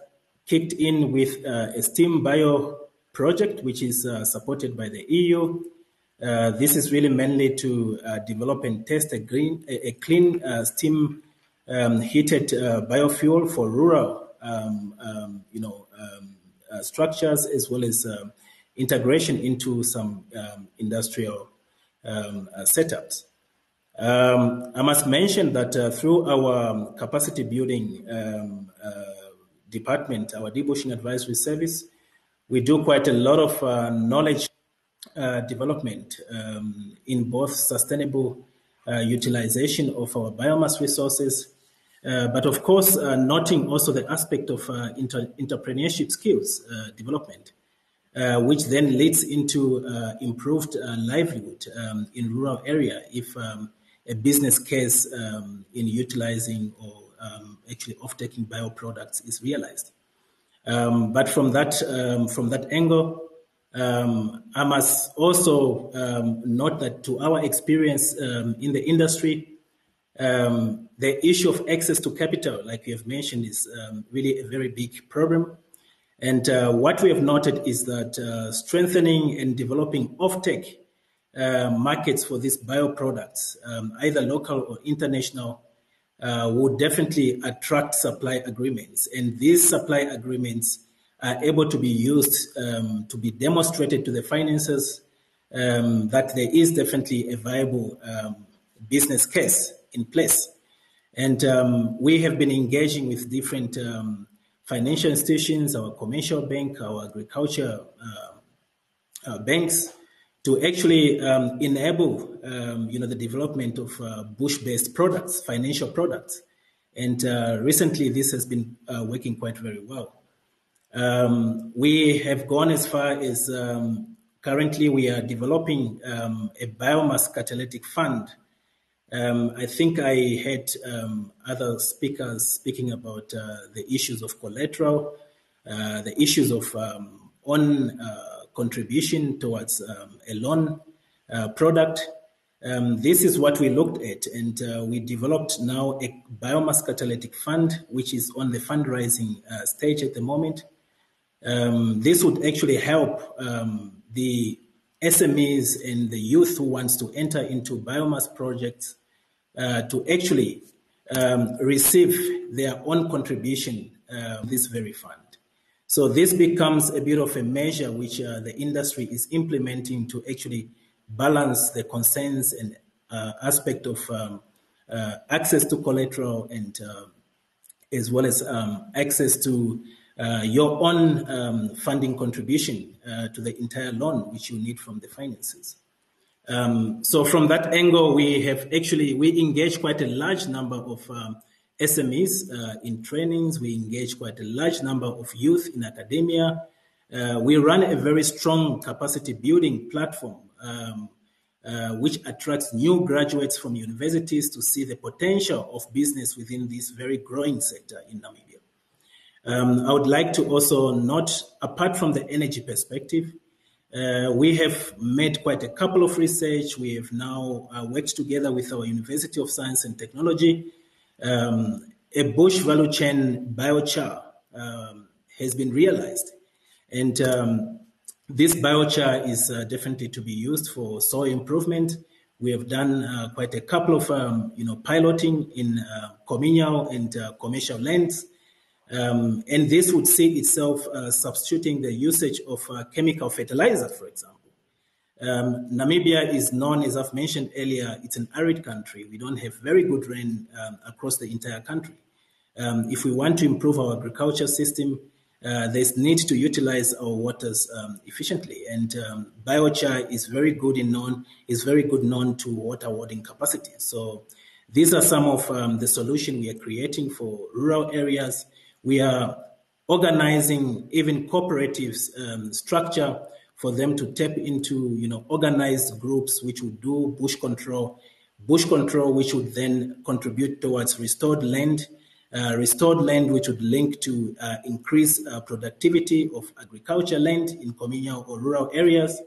kicked in with a steam bio project, which is supported by the EU. This is really mainly to develop and test a clean steam heated biofuel for rural, structures, as well as integration into some industrial setups. I must mention that through our capacity building department, our debushing advisory service, we do quite a lot of knowledge development in both sustainable utilization of our biomass resources, But of course, noting also the aspect of entrepreneurship skills development, which then leads into improved livelihood in rural area if a business case in utilizing or actually off-taking bioproducts is realized. But from that angle, I must also note that to our experience in the industry, the issue of access to capital, like you have mentioned, is really a very big problem. And what we have noted is that strengthening and developing off-take markets for these bioproducts, either local or international, would definitely attract supply agreements. And these supply agreements are able to be used to be demonstrated to the financiers that there is definitely a viable business case in place. And we have been engaging with different financial institutions, our commercial bank, our agriculture banks, to actually enable the development of bush-based products, financial products. And recently this has been working quite very well. We have gone as far as currently we are developing a biomass catalytic fund. I think I had other speakers speaking about the issues of collateral, the issues of on contribution towards a loan product. This is what we looked at, and we developed now a biomass catalytic fund, which is on the fundraising stage at the moment. This would actually help the SMEs and the youth who wants to enter into biomass projects to actually receive their own contribution this very fund. So this becomes a bit of a measure which the industry is implementing to actually balance the concerns and aspect of access to collateral and as well as access to your own funding contribution to the entire loan which you need from the finances. So from that angle, we engage quite a large number of SMEs in trainings. We engage quite a large number of youth in academia. We run a very strong capacity building platform which attracts new graduates from universities to see the potential of business within this very growing sector in Namibia. I would like to also note, apart from the energy perspective, we have made quite a couple of research. We have now worked together with our University of Science and Technology. A bush value chain biochar has been realized. And this biochar is definitely to be used for soil improvement. We have done quite a couple of piloting in communal and commercial lands. And this would see itself substituting the usage of chemical fertilizer, for example. Namibia is known, as I've mentioned earlier, it's an arid country. We don't have very good rain across the entire country. If we want to improve our agriculture system, there's need to utilize our waters efficiently. And biochar is very good known to water warding capacity. So these are some of the solutions we are creating for rural areas. We are organizing even cooperatives structure for them to tap into, organized groups which would do bush control which would then contribute towards restored land which would link to increase productivity of agriculture land in communal or rural areas,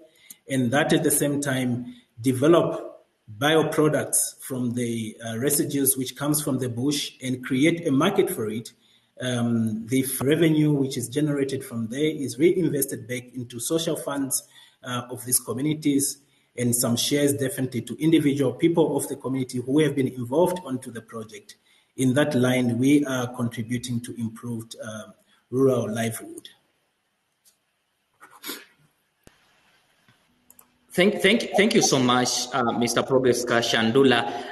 and that at the same time develop bioproducts from the residues which comes from the bush and create a market for it. The revenue which is generated from there is reinvested back into social funds of these communities, and some shares definitely to individual people of the community who have been involved onto the project. In that line, we are contributing to improved rural livelihood. Thank you so much, Mr. Progreska Shandula.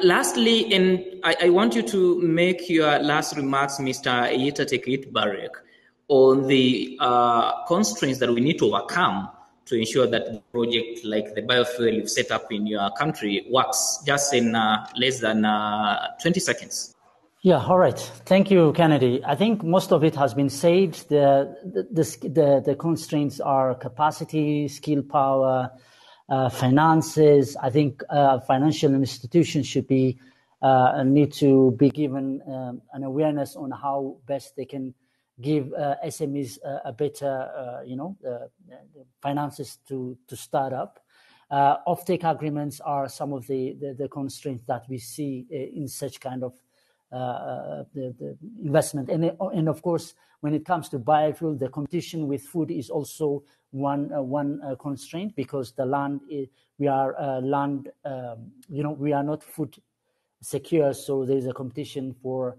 Lastly, and I want you to make your last remarks, Mr. Ethiopian Energy, on the constraints that we need to overcome to ensure that the project like the biofuel you've set up in your country works, just in less than 20 seconds. Yeah, all right. Thank you, Kennedy. I think most of it has been said. The constraints are capacity, skill power, finances. I think financial institutions should be need to be given an awareness on how best they can give SMEs a better, finances to start up. Offtake agreements are some of the constraints that we see in such kind of the investment. And of course, when it comes to biofuel, the competition with food is also one constraint, because the land we are not food secure, so there's a competition for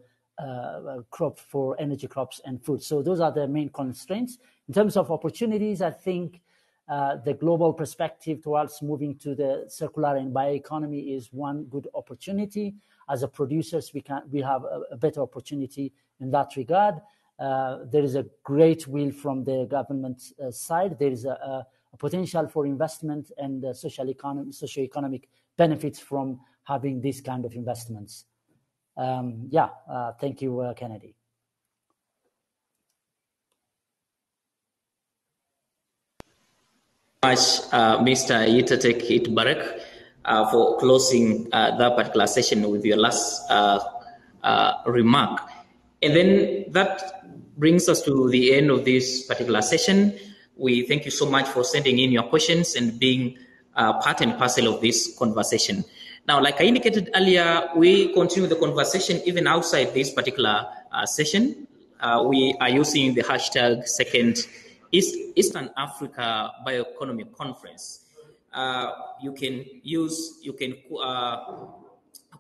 energy crops and food. So those are the main constraints. In terms of opportunities, I think the global perspective towards moving to the circular and bioeconomy is one good opportunity. As a producers, we have a better opportunity in that regard. There is a great will from the government side. There is a potential for investment and socioeconomic benefits from having this kind of investments. Thank you, Kennedy. Much, Mr. Yitatek Itbarek, for closing that particular session with your last remark. And then that brings us to the end of this particular session. We thank you so much for sending in your questions and being part and parcel of this conversation. Now, like I indicated earlier, we continue the conversation even outside this particular session. We are using the hashtag second Eastern Africa Bioeconomy Conference. You can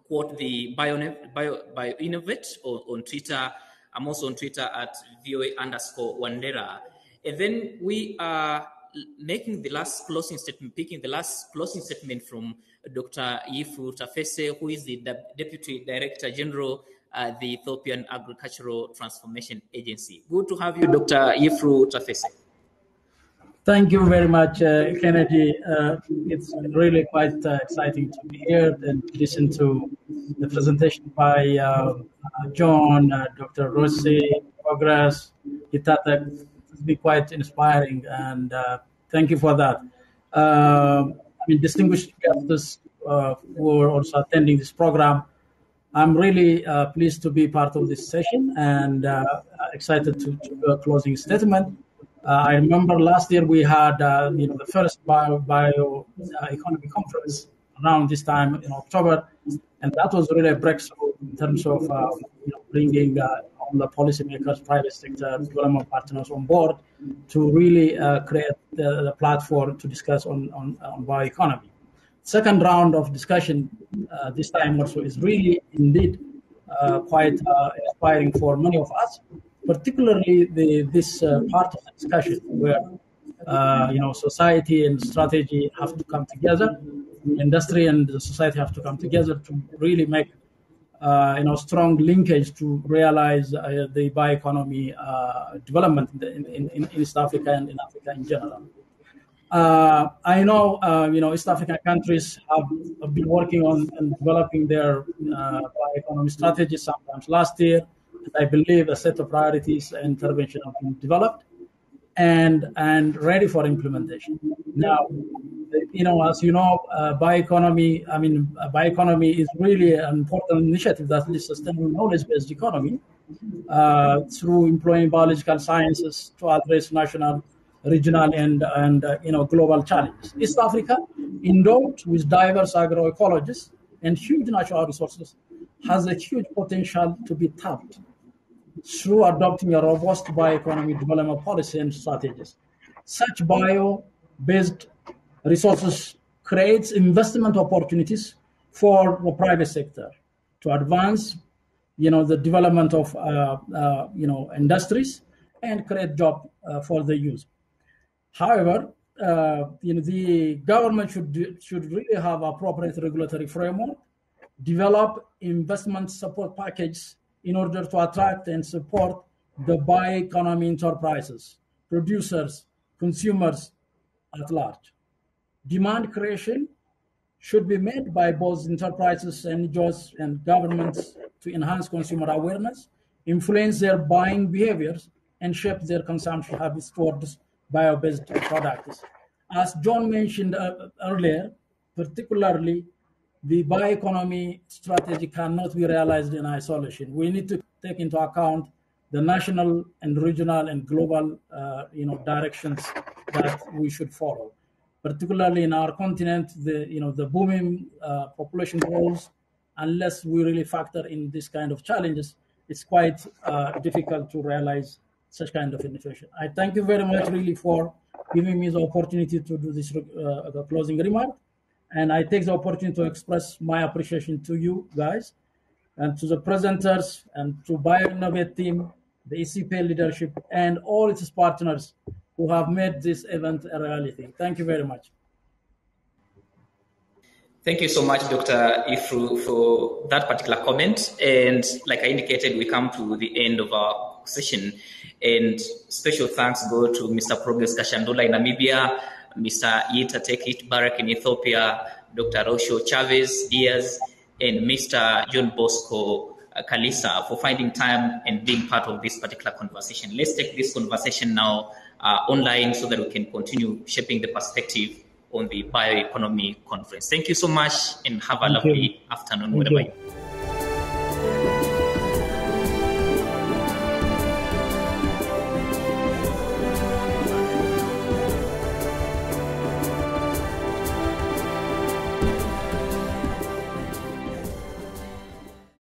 quote the Bioinnovate on Twitter. I'm also on Twitter at VOA_Wandera. And then we are picking the last closing statement from Dr. Yifu Tafese, who is the Deputy Director General at the Ethiopian Agricultural Transformation Agency. Good to have you, Dr. Yifu Tafese. Thank you very much, Kennedy. It's really quite exciting to be here and listen to the presentation by John, Dr. Rossi, Progress, Itatek. It's been quite inspiring, and thank you for that. Distinguished guests who are also attending this program, I'm really pleased to be part of this session and excited to do a closing statement. I remember last year we had the first bioeconomy conference around this time in October, and that was really a breakthrough in terms of bringing all the policymakers, private sector, development partners on board to really create the platform to discuss on bioeconomy. Second round of discussion this time also is really indeed quite inspiring for many of us, particularly this part of the discussion where society and strategy have to come together, industry and the society have to come together to really make strong linkage to realize the bioeconomy development in East Africa and in Africa in general. I know, East African countries have been working on and developing their bioeconomy strategies sometimes last year. I believe a set of priorities and intervention have been developed and ready for implementation. Now, as you know, bioeconomy is really an important initiative that is sustainable knowledge-based economy through employing biological sciences to address national, regional, and global challenges. East Africa, endowed with diverse agroecologies and huge natural resources, has a huge potential to be tapped through adopting a robust bioeconomy development policy and strategies. Such bio-based resources creates investment opportunities for the private sector to advance, the development of, industries and create jobs for the youth. However, the government should really have appropriate regulatory framework, develop investment support packages in order to attract and support the bioeconomy enterprises, producers, consumers at large. Demand creation should be made by both enterprises, NGOs, and governments to enhance consumer awareness, influence their buying behaviors, and shape their consumption habits towards bio-based products. As John mentioned earlier, particularly, the bioeconomy strategy cannot be realized in isolation. We need to take into account the national and regional and global directions that we should follow. Particularly in our continent, the booming population growth, unless we really factor in this kind of challenges, it's quite difficult to realize such kind of innovation. I thank you very much really for giving me the opportunity to do this the closing remark. And I take the opportunity to express my appreciation to you guys and to the presenters and to Bioinnovate team, the ECPL leadership, and all its partners who have made this event a reality. Thank you very much. Thank you so much, Dr. Ifru, for that particular comment. And like I indicated, we come to the end of our session. And special thanks go to Mr. Progress Kashandula in Namibia, Mr. Yita Tekit Barak in Ethiopia, Dr. Rosho Chavez Diaz, and Mr. John Bosco Kalisa for finding time and being part of this particular conversation. Let's take this conversation now online so that we can continue shaping the perspective on the Bioeconomy Conference. Thank you so much and have a lovely afternoon wherever you are.